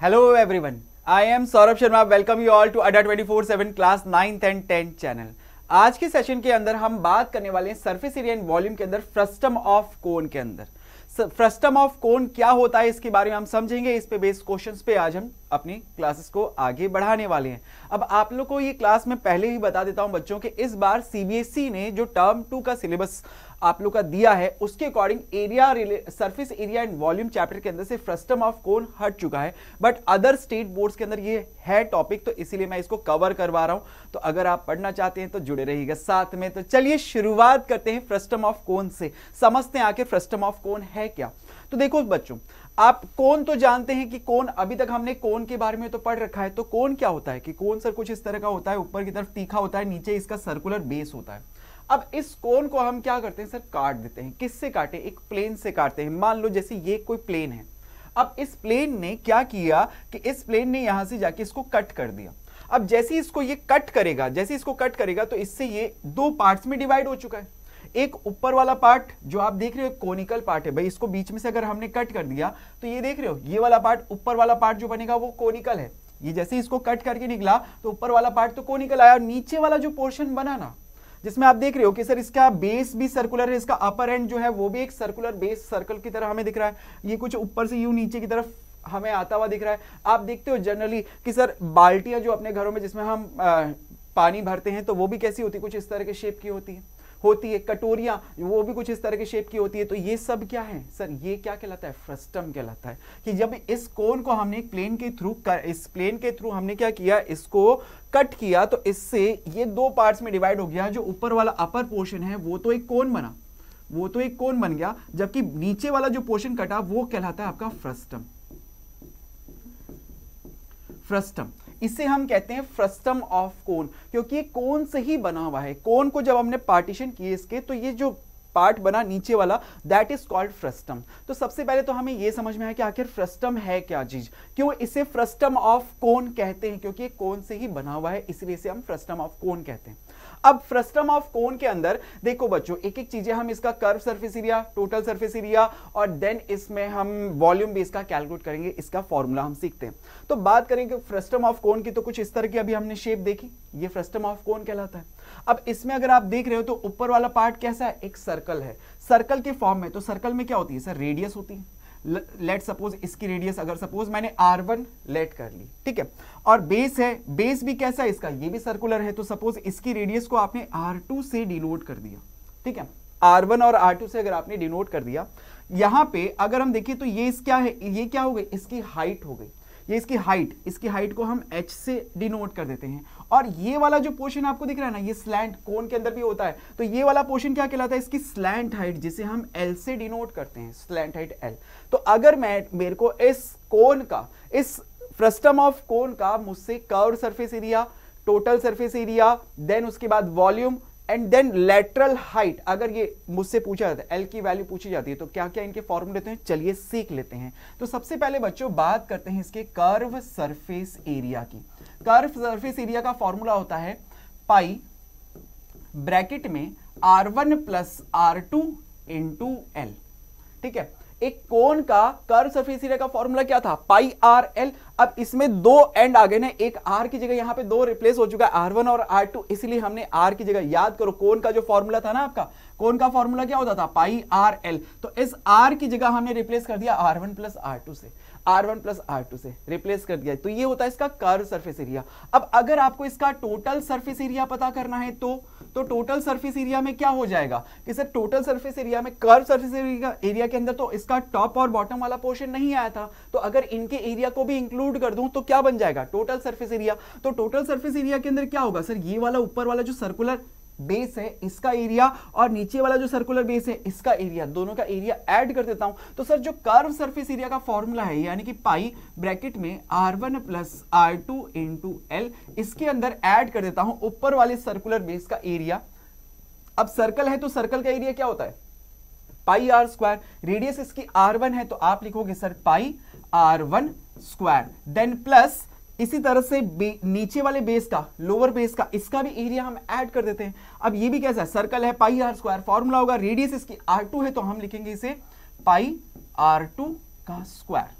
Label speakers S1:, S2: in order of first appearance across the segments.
S1: Hello everyone, I am Saurabh Sharma. Welcome you all to ADA 24/7 class 9th and 10th channel. आज के session के अंदर हम बात करने वाले हैं सरफेस एरिया एंड वॉल्यूम के अंदर फ्रस्टम ऑफ कोन के अंदर। फ्रस्टम ऑफ कोन क्या होता है इसके बारे में हम समझेंगे। इस पे बेस्ड क्वेश्चंस पे आज हम अपनी क्लासेस को आगे बढ़ाने वाले हैं। अब आप लोग को ये क्लास में पहले ही बता देता हूं बच्चों कि इस बार सीबीएसई ने जो टर्म 2 का सिलेबस आप लोग का दिया है उसके according area surface area and volume chapter के अंदर से फ्रस्टम ऑफ कोन हट चुका है, बट अदर स्टेट बोर्ड्स के अंदर ये है टॉपिक, तो इसीलिए मैं इसको कवर करवा रहा हूं। तो अगर आप पढ़ना चाहते हैं तो जुड़े रहिएगा साथ में। तो चलिए शुरुआत करते हैं फ्रस्टम ऑफ कोन से, समझते हैं आखिर फ्रस्टम ऑफ कोन है क्या। तो देखो बच्चों, आप कोन तो जानते हैं कि कोन, अभी तक हमने कोन के बारे में तो पढ़ रखा है। तो कोन क्या होता है कि कोन सर कुछ इस तरह का होता है, ऊपर की तरफ तीखा होता है, नीचे इसका सर्कुलर बेस होता है। अब इस कोन को हम क्या करते हैं सर, काट देते हैं। किससे काटे? एक प्लेन से काटते हैं। मान लो जैसे ये कोई प्लेन है, अब इस प्लेन ने क्या किया कि इस प्लेन ने यहां से जाके इसको कट कर दिया। अब जैसे इसको ये कट करेगा, जैसे इसको कट करेगा तो इससे ये दो पार्ट्स में डिवाइड हो चुका है। एक ऊपर वाला पार्ट जो आप देख रहे हो कोनिकल पार्ट है, भाई इसको बीच में से अगर हमने कट कर दिया तो ये देख रहे हो ये वाला पार्ट, ऊपर वाला पार्ट जो बनेगा वो कोनिकल है। ये जैसे इसको कट करके निकला तो ऊपर वाला पार्ट तो कोनिकल आया, और नीचे वाला जो पोर्शन बना ना, जिसमें आप देख रहे हो कि सर इसका बेस भी सर्कुलर है, इसका अपर एंड जो है वो भी एक सर्कुलर बेस सर्कल की तरह हमें दिख रहा है। ये कुछ ऊपर से यूं नीचे की तरफ हमें आता हुआ दिख रहा है। आप देखते हो जनरली कि सर बाल्टियां जो अपने घरों में जिसमें हम पानी भरते हैं तो वो भी कैसी होती है, कुछ इस तरह के शेप की होती है। कटोरियां वो भी कुछ इस तरह के शेप की होती है। तो ये सब क्या है सर, ये क्या कहलाता है, फ्रस्टम कहलाता है। कि जब इस कोन को हमने इस प्लेन के थ्रू हमने क्या किया, इसको कट किया तो इससे ये दो पार्ट्स में डिवाइड हो गया। जो ऊपर वाला अपर पोर्शन है वो तो एक कोन बन गया, जबकि नीचे वाला जो पोर्शन कटा वो कहलाता है आपका फ्रस्टम। इसे हम कहते हैं फ्रस्टम ऑफ कोन, क्योंकि ये कोन से ही बना हुआ है। कोन को जब हमने पार्टीशन किए इसके, तो ये जो पार्ट बना नीचे वाला, दैट इज कॉल्ड फ्रस्टम। तो सबसे पहले तो हमें यह समझ में आया कि आखिर फ्रस्टम है क्या चीज, क्यों इसे फ्रस्टम ऑफ कोन कहते हैं, क्योंकि कोन से ही बना हुआ है, इसलिए इसे हम फ्रस्टम ऑफ कोन कहते हैं। अब फ्रस्टम ऑफ कोन के अंदर देखो बच्चों, एक एक चीजें हम इसका curve surface area, total surface area, और देन इसमें हम वॉल्यूम बेस का कैलकुलेट करेंगे, इसका फॉर्मूला हम सीखते हैं। तो बात करेंगे फ्रस्टम ऑफ कोन की, तो कुछ इस तरह की अभी हमने शेप देखी, ये फ्रस्टम ऑफ कोन कहलाता है। अब इसमें अगर आप देख रहे हो तो ऊपर वाला पार्ट कैसा है, एक सर्कल है, सर्कल के फॉर्म में। तो सर्कल में क्या होती है सर, रेडियस होती है। लेट सपोज इसकी रेडियस, अगर सपोज मैंने R1 लेट कर ली, ठीक है, और बेस है, बेस भी कैसा है इसका, ये भी सर्कुलर है। तो सपोज इसकी रेडियस को आपने R2 से डिनोट कर दिया, ठीक है, R1 और R2 से अगर आपने डिनोट कर दिया, यहां पे अगर हम देखिए तो ये क्या है, ये क्या हो गई, इसकी हाइट हो गई। ये इसकी हाइट को हम h से डिनोट कर देते हैं। और ये वाला जो पोर्शन आपको दिख रहा है ना, ये स्लैंट कोन के अंदर भी होता है, तो ये वाला पोर्शन क्या कहलाता है, इसकी स्लैंट हाइट, जिसे हम L से डिनोट करते हैं, स्लैंट हाइट L। तो अगर मेरे को इस कोन का, इस फ्रस्टम ऑफ कोन का मुझसे curve surface area, total surface area, then उसके बाद volume and then lateral height, अगर ये मुझसे पूछा जाता है, L की वैल्यू पूछी जाती है, तो क्या क्या इनके फॉर्मूले हैं, चलिए सीख लेते हैं। तो सबसे पहले बच्चों बात करते हैं इसके कर्व सरफेस एरिया की। कर्व सरफेस एरिया का फॉर्मूला होता है पाई ब्रैकेट में R1 plus R2 into L, ठीक है। एक कोन का कर्व सरफेस एरिया का फॉर्मूला क्या था, पाई आर एल। अब इसमें दो एंड आ गए ना, एक आर की जगह यहां पे दो रिप्लेस हो चुका है, R1 और R2, इसलिए हमने आर की जगह, याद करो कोन का जो फॉर्मूला था ना आपका, कोन का फॉर्मूला क्या होता था, पाई आर एल। तो इस आर की जगह हमने रिप्लेस कर दिया R1 प्लस R2 से रिप्लेस कर दिया। तो ये होता है इसका कर्व सरफेस एरिया। अब अगर आपको इसका टोटल सरफेस एरिया पता करना है तो टोटल सरफेस एरिया में क्या हो जाएगा कि सर, टोटल सरफेस एरिया में कर्व सरफेस एरिया के अंदर तो इसका टॉप और बॉटम वाला पोर्शन नहीं आया था, तो अगर इनके एरिया को भी इंक्लूड कर दूं तो क्या बन जाएगा, टोटल सरफेस एरिया। तो टोटल सरफेस एरिया के अंदर क्या होगा सर, ये वाला ऊपर वाला जो सर्कुलर बेस है इसका एरिया, और नीचे वाला जो सर्कुलर बेस है इसका एरिया, दोनों का एरिया ऐड कर देता हूं। तो सर जो कर्व सरफेस एरिया का फॉर्मूला है, यानी कि पाई ब्रैकेट में R1 plus R2 into L, इसके अंदर ऐड कर देता हूं ऊपर वाले सर्कुलर बेस का एरिया। अब सर्कल है तो सर्कल का एरिया क्या होता है, पाई आर स्क्वायर। रेडियस इसकी R1 है तो आप लिखोगे sir pi R1 square, then plus इसी तरह से नीचे वाले बेस का, लोअर बेस का, इसका भी एरिया हम ऐड कर देते हैं। अब ये भी कैसा है, सर्कल है, पाई आर स्क्वायर, फॉर्मूला होगा, रेडियस इसकी R2 है तो हम लिखेंगे इसे पाई R2 का स्क्वायर।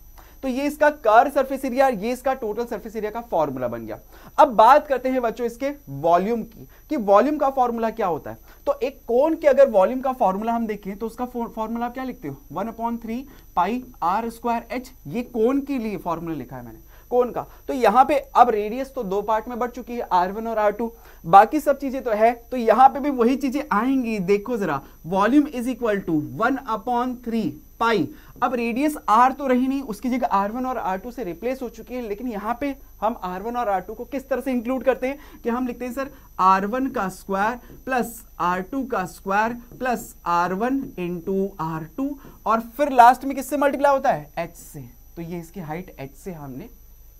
S1: तो ये इसका कर्व सरफेस एरिया, ये इसका टोटल सरफेस एरिया का फॉर्मूला बन गया। अब बात करते हैं बच्चों इसके वॉल्यूम की, कि वॉल्यूम का फॉर्मूला क्या होता है। तो एक कोन के अगर वॉल्यूम का फॉर्मूला हम देखें तो उसका फॉर्मूला आप क्या लिखते हो, 1/3 पाई r स्क्वायर h। ये कोन के लिए फॉर्मूला लिखा है मैंने, कोन का। तो यहां पे अब रेडियस तो दो पार्ट में बढ़ चुकी है, r1 और r2, बाकी सब चीजें तो है, तो यहां पे भी वही चीजें आएंगी। देखो जरा, वॉल्यूम इज इक्वल टू 1/3 पाई। अब रेडियस r तो रही नहीं, उसकी जगह r1 और r2 से रिप्लेस हो चुकी है, लेकिन यहां पे हम r1 और r2 को किस तरह से इंक्लूड करते हैं कि हम लिखते हैं सर r1 का स्क्वायर प्लस r2 का square plus r1 into r2, और फिर लास्ट में किससे मल्टीप्लाई होता है, h से। तो ये इसकी हाइट h से हमने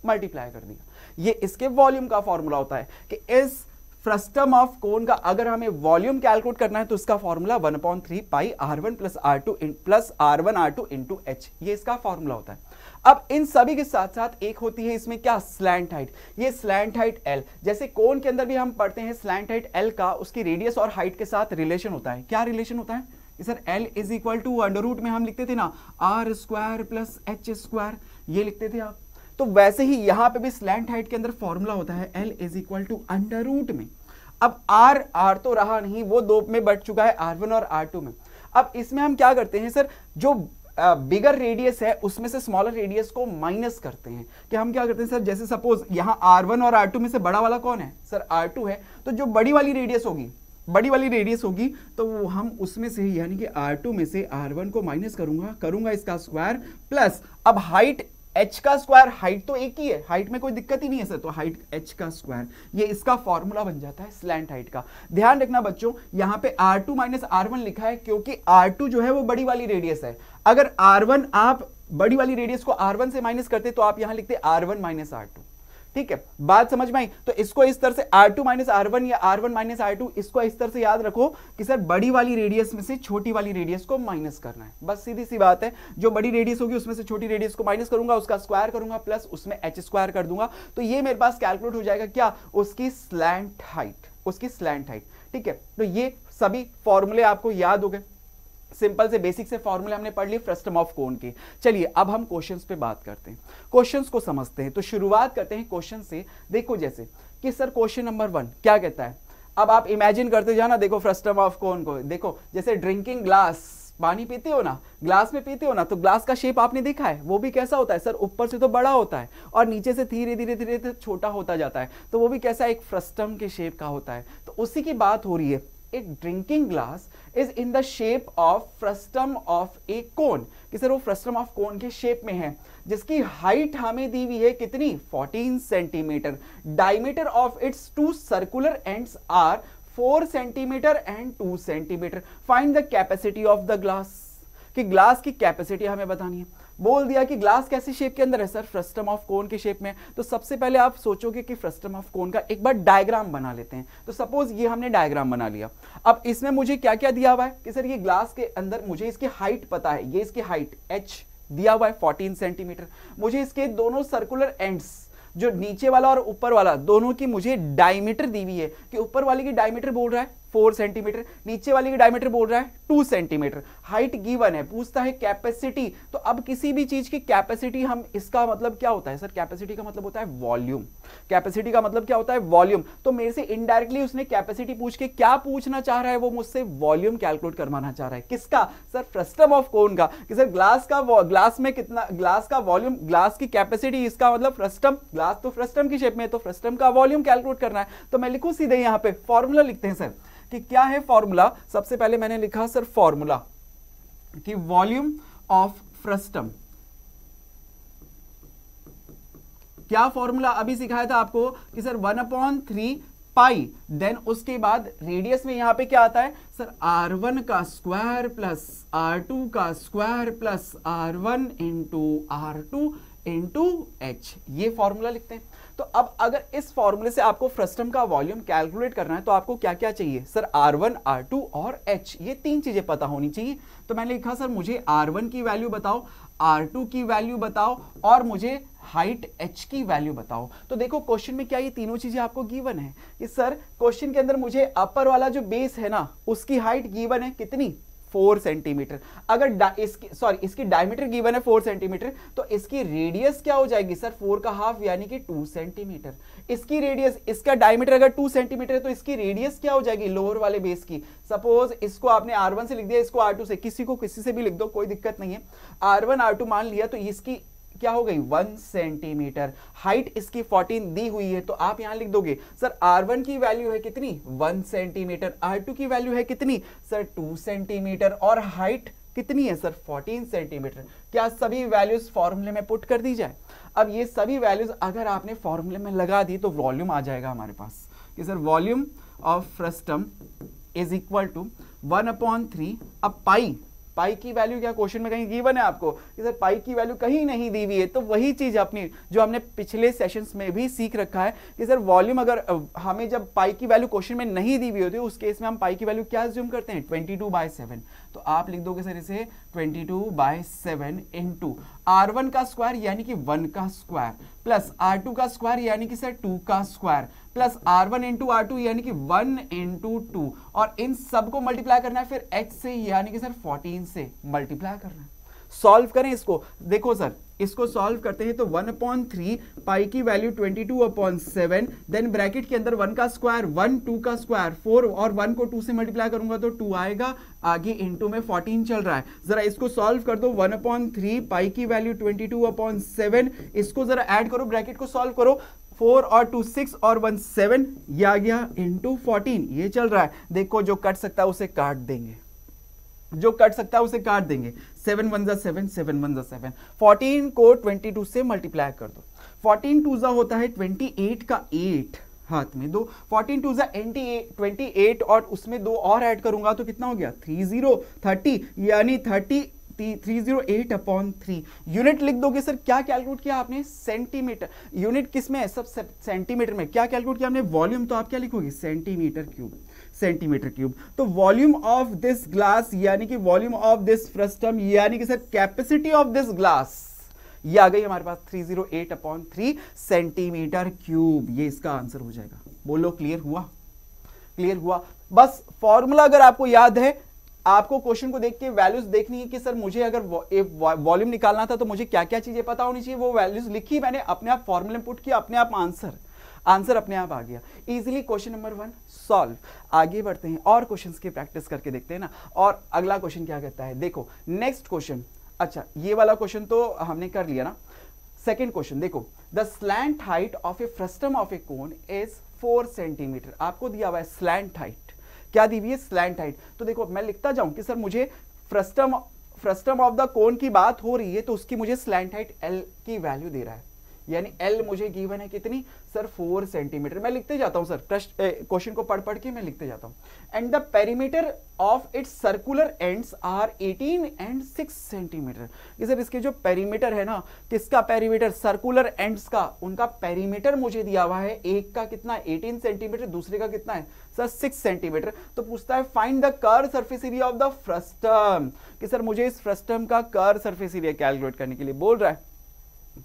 S1: मल्टीप्लाई कर दिया। ये इसके वॉल्यूम का फॉर्मूला होता है कि इस फ्रस्टम ऑफ कोन का अगर हमें वॉल्यूम कैलकुलेट करना है तो इसका formula 1/3 pi r1 plus r1 r2 into h, ये इसका फॉर्मूला होता है। अब इन सभी के साथ साथ एक होती है इसमें क्या, स्लैंट हाइट। ये स्लैंट हाइट l, जैसे कोन के अंदर भी हम पढ़ते हैं स्लैंट हाइट l का उसकी रेडियस और हाइट के साथ रिलेशन होता है। क्या रिलेशन होता है sir, l is equal to under root में हम लिखते थे ना r square plus h square, ये लिखते थे आप। तो वैसे ही यहां पे भी स्लैंट हाइट के अंदर फॉर्मूला होता है l is equal to under root में। अब r तो रहा नहीं, वो दो में बढ़ चुका है, r1 और r2 में। अब इसमें हम क्या करते हैं सर, जो बिगर रेडियस है उसमें से स्मॉलर रेडियस को माइनस करते हैं। कि हम क्या करते हैं सर, जैसे सपोज यहाँ r1 और r2 में से बड़ा वाला कौन है सर, r2 है, तो जो बड़ी वाली रेडियस होगी तो वो हम उसमें से यानी कि r2 में से r1 को माइनस करूंगा इसका स्क्वायर प्लस, अब हाइट h का स्क्वायर, हाइट तो एक ही है, हाइट में कोई दिक्कत ही नहीं है सर, तो हाइट h का स्क्वायर, ये इसका फॉर्मूला बन जाता है स्लैंट हाइट का। ध्यान रखना बच्चों, यहाँ पे r2 माइनस r1 लिखा है क्योंकि r2 जो है वो बड़ी वाली रेडियस है। अगर r1 आप बड़ी वाली रेडियस को r1 से माइनस करते तो आप यहाँ लिखते r1 माइनस r2। ठीक है, बात समझ में आई। तो इसको इस तरह से r2 माइनस r1 या r1 माइनस r2, इसको इस तरह से याद रखो कि सर बड़ी वाली रेडियस में से छोटी वाली रेडियस को माइनस करना है, बस सीधी सी बात है। जो बड़ी रेडियस होगी उसमें से छोटी रेडियस को माइनस करूंगा, उसका स्क्वायर करूंगा प्लस उसमें h स्क्वायर कर दूंगा, तो ये मेरे पास कैलकुलेट हो जाएगा क्या, उसकी स्लैंट हाइट। ठीक है, तो ये सभी फॉर्मूले आपको याद हो गए। सिंपल से बेसिक से फॉर्मूले हमने पढ़ लिए फ्रस्टम ऑफ कोन के। चलिए अब हम क्वेश्चंस पे बात करते हैं, क्वेश्चंस को समझते हैं। तो शुरुआत करते हैं क्वेश्चन से। देखो जैसे कि सर क्वेश्चन नंबर 1 क्या कहता है, अब आप इमेजिन करते जाना, देखो फ्रस्टम ऑफ कोन को। देखो जैसे ड्रिंकिंग ग्लास, पानी पीते हो ना, ग्लास में पीते हो ना, तो ग्लास का शेप आपने देखा है, वो भी कैसा होता है सर, ऊपर से तो बड़ा होता है और नीचे से धीरे धीरे छोटा होता जाता है, तो वो भी कैसा, एक फ्रस्टम के शेप का होता है। तो उसी की बात हो रही है, एक drinking glass is in the shape of frustum of a cone, कि सर वो फ्रस्टम ऑफ कोन के शेप में है, जिसकी हाइट हमें दी हुई है कितनी, 14 centimetre. Diameter of its two circular ends are 4 centimetre and 2 centimetre. Find the capacity of the glass, कि ग्लास की कैपेसिटी हमें बतानी है। बोल दिया कि ग्लास कैसी शेप के अंदर है सर, फ्रस्टम ऑफ कोन के शेप में। तो सबसे पहले आप सोचोगे कि फ्रस्टम ऑफ कोन का एक बार डायग्राम बना लेते हैं। तो सपोज ये हमने डायग्राम बना लिया। अब इसमें मुझे क्या क्या दिया हुआ है कि सर ये ग्लास के अंदर मुझे इसकी हाइट पता है, ये इसकी हाइट h दिया हुआ है 14 सेंटीमीटर। मुझे इसके दोनों सर्कुलर एंड्स, जो नीचे वाला और ऊपर वाला, दोनों की मुझे डायमीटर दी हुई है कि ऊपर वाले की डायमीटर बोल रहा है 4 सेंटीमीटर, नीचे वाले की डायमीटर बोल रहा है 2 सेंटीमीटर। हाइट गिवन है, पूछता है कैपेसिटी। तो अब किसी भी चीज की कैपेसिटी, हम इसका मतलब क्या होता है सर, कैपेसिटी का मतलब होता है वॉल्यूम। कैपेसिटी का मतलब क्या होता है, वॉल्यूम। तो मेरे से इनडायरेक्टली उसने कैपेसिटी पूछ के क्या पूछना चाह रहा है, वो मुझसे वॉल्यूम कैलकुलेट करवाना चाह रहा है। किसका सर, फ्रस्टम ऑफ कोन का। कि सर ग्लास में कितना, ग्लास का वॉल्यूम, ग्लास की कैपेसिटी, इसका मतलब फ्रस्टम, ग्लास तो फ्रस्टम की शेप में है, तो फ्रस्टम का वॉल्यूम कैलकुलेट करना है। तो मैं लिखूं सीधे यहाँ पे फॉर्मूला लिखते हैं सर, कि क्या है फॉर्मूला। सबसे पहले मैंने लिखा सर फॉर्मूला कि वॉल्यूम ऑफ फ्रस्टम। क्या फॉर्मूला अभी सिखाया था आपको कि सर 1/3 पाई, देन उसके बाद रेडियस में यहां पे क्या आता है सर, r1 का स्क्वायर प्लस r2 का square plus r1 into r2 into h, ये फॉर्मूला लिखते हैं। तो अब अगर इस फॉर्मूले से आपको फ्रस्टम का वॉल्यूम कैलकुलेट करना है तो आपको क्या क्या चाहिए सर, r1 r2 और h, ये तीन चीजें पता होनी चाहिए। तो मैंने लिखा सर मुझे r1 की वैल्यू बताओ, r2 की वैल्यू बताओ और मुझे हाइट h की वैल्यू बताओ। तो देखो क्वेश्चन में क्या ये तीनों चीजें आपको गिवन है कि सर क्वेश्चन के अंदर मुझे अपर वाला जो बेस है ना, उसकी हाइट गिवन है कितनी, 4 सेंटीमीटर। अगर इसकी डायमीटर गिवन है 4 सेंटीमीटर, तो इसकी रेडियस क्या हो जाएगी सर 4 का हाफ यानी कि 2 सेंटीमीटर। इसकी रेडियस, इसका डायमीटर अगर 2 सेंटीमीटर है तो इसकी रेडियस क्या हो जाएगी लोअर वाले बेस की। सपोज इसको आपने R1 से लिख दिया, इसको R2 से, किसी से भी लिख दो, कोई दिक्कत नहीं है। R1 R2 मान लिया तो इसकी क्या हो गई 1 सेंटीमीटर। हाइट इसकी 14 दी हुई है, तो आप यहां लिख दोगे सर R1 की वैल्यू है कितनी 1 सेंटीमीटर, R2 की वैल्यू है कितनी सर 2 सेंटीमीटर, और हाइट कितनी है सर 14 सेंटीमीटर। क्या सभी वैल्यूज फॉर्मूले में पुट कर दी जाए? अब ये सभी वैल्यूज अगर आपने फॉर्मूले में लगा दी तो वॉल्यूम आ जाएगा हमारे पास कि sir volume of frustum is equal to 1/3। अब पाई की वैल्यू क्या क्वेश्चन में कहीं गिवन है आपको कि सर पाई की वैल्यू कहीं नहीं दी हुई है, तो वही चीज अपनी जो हमने पिछले सेशंस में भी सीख रखा है कि सर वॉल्यूम अगर हमें जब पाई की वैल्यू क्वेश्चन में नहीं दी हुई होती है उस केस में हम पाई की वैल्यू क्या अज्यूम करते हैं 22/7। तो आप लिख दोगे सर इसे 22/7 इंटू R1 का स्क्वायर यानी कि 1 का स्क्वायर प्लस R2 का स्क्वायर यानी कि सर 2 का square plus R1 into R2 यानी कि 1 इंटू 2, और इन सबको मल्टीप्लाई करना है फिर h से यानी कि सर 14 से मल्टीप्लाई करना है। सॉल्व करें इसको, देखो सर इसको सॉल्व करते हैं तो 1/3 पाई की वैल्यू 22/7, देन ब्रैकेट के अंदर 1 का स्क्वायर 1, 2 का स्क्वायर 4, और 1 को 2 से मल्टीप्लाई करूंगा तो 2 आएगा, आगे इंटू में 14 चल रहा है। जरा इसको सॉल्व कर दो, 1/3 पाई की वैल्यू 22/7, इसको जरा ऐड करो, ब्रैकेट को सॉल्व करो, 4 और 2 6 और 1 7, ये आ गया इंटू 14, ये चल रहा है। देखो जो कट सकता है उसे काट देंगे, जो कट सकता है उसे काट देंगे। 7 1 जा 7, 7 1 जा 7, 14 को 22 से मल्टीप्लाई कर दो, 14 2 जा होता है 28 का 8, हाथ में दो, 14 2 जा 28 और उसमें 2 और ऐड करूंगा तो कितना हो गया 30 यानी 308/3। यूनिट लिख दोगे सर, क्या कैलकुलेट किया आपने सेंटीमीटर, यूनिट किस में है सब सेंटीमीटर में, क्या कैलकुलेट किया आपने वॉल्यूम, तो आप क्या लिखोगे सेंटीमीटर क्यूब। तो वॉल्यूम ऑफ दिस ग्लास यानी कि वॉल्यूम ऑफ दिस फ्रस्टम यानी कि sir capacity of this glass, ये आ गई हमारे पास 308/3 सेंटीमीटर क्यूब, ये इसका आंसर हो जाएगा। बोलो क्लियर हुआ? बस फॉर्मूला अगर आपको याद है, आपको क्वेश्चन को देख के वैल्यूज देखनी है कि सर मुझे अगर वॉल्यूम निकालना था तो मुझे क्या क्या चीजें पता होनी चाहिए, वो वैल्यूज लिखी मैंने, अपने आप फॉर्मूले में पुट किया, अपने आप आंसर अपने आप आ गया। Easily question number 1 solve. आगे बढ़ते हैं और क्वेश्चंस की प्रैक्टिस करके देखते हैं ना। और अगला क्वेश्चन क्या कहता है, देखो नेक्स्ट क्वेश्चन, अच्छा ये वाला क्वेश्चन तो हमने कर लिया ना। सेकेंड क्वेश्चन देखो, the slant height of A frustum of a cone is 4 centimetre. आपको दिया हुआ है स्लैंट हाइट, क्या दी हुई है स्लैंट हाइट। तो देखो मैं लिखता जाऊं कि सर मुझे फ्रस्टम ऑफ द कोन की बात हो रही है तो उसकी मुझे स्लैंट हाइट L की वैल्यू दे रहा है, यानी L मुझे गिवन है कितनी सर 4 सेंटीमीटर। मैं लिखते जाता हूं सर, क्वेश्चन को पढ़ के मैं लिखते जाता हूं। And the perimeter of its circular ends are 18 and 6 centimetre. ये सर इसके जो पेरीमीटर है ना, किसका पेरीमीटर, सर्कुलर एंड्स का, उनका पेरीमीटर मुझे दिया हुआ है, एक का कितना 18 सेंटीमीटर, दूसरे का कितना है सर 6 सेंटीमीटर। तो पूछता है find the curve surface area of the frustum, कि सर मुझे इस फ्रस्टम का कर्व सरफेस एरिया कैलकुलेट करने के लिए बोल रहा है।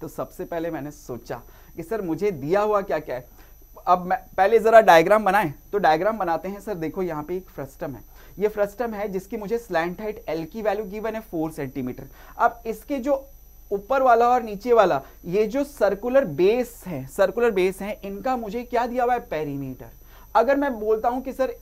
S1: तो सबसे पहले मैंने सोचा कि सर मुझे दिया हुआ क्या क्या है। अब मैं पहले जरा डायग्राम बनाएं, तो डायग्राम बनाते हैं। सर देखो यहाँ पे एक फ्रस्टम है, ये फ्रस्टम है जिसकी मुझे स्लैंट हाइट L की वैल्यू गिवन है 4 सेंटीमीटर। अब इसके जो ऊपर वाला और नीचे वाला ये जो सर्कुलर बेस है इनका मुझे क्या दिया हुआ है पेरीमीटर। अगर मैं बोलता हूं कि सर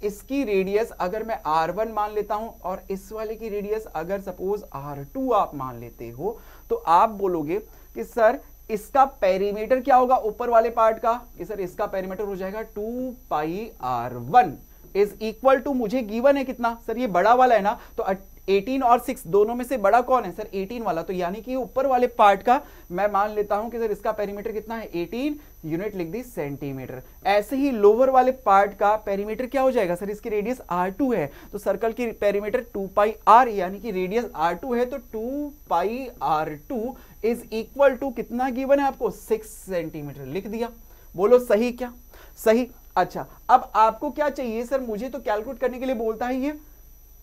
S1: इसकी रेडियस अगर मैं R1 मान लेता हूं और इस वाले की रेडियस अगर सपोज R2 आप मान लेते हो, तो आप बोलोगे कि सर इसका पेरीमीटर क्या होगा ऊपर वाले पार्ट का, कि सर इसका पेरीमीटर हो जाएगा 2πr1 इज इक्वल टू, मुझे गिवन है कितना सर, ये बड़ा वाला है ना, तो 18 और 6 दोनों में से बड़ा कौन है सर 18 वाला, तो यानी कि ऊपर वाले पार्ट का मैं मान लेता हूं कि सर इसका पेरीमीटर कितना है 18, यूनिट लिख दी सेंटीमीटर। ऐसे ही लोअर वाले पार्ट का पेरीमीटर क्या हो जाएगा सर, इसकी रेडियस R2 है, तो सर्कल की पेरीमीटर 2πr यानी कि रेडियस R2 है, तो 2πr2 इज इक्वल टू कितना गिवन है आपको 6 सेंटीमीटर लिख दिया। बोलो सही क्या, सही। अच्छा अब आपको क्या चाहिए सर, मुझे तो कैलकुलेट करने के लिए बोलता है ये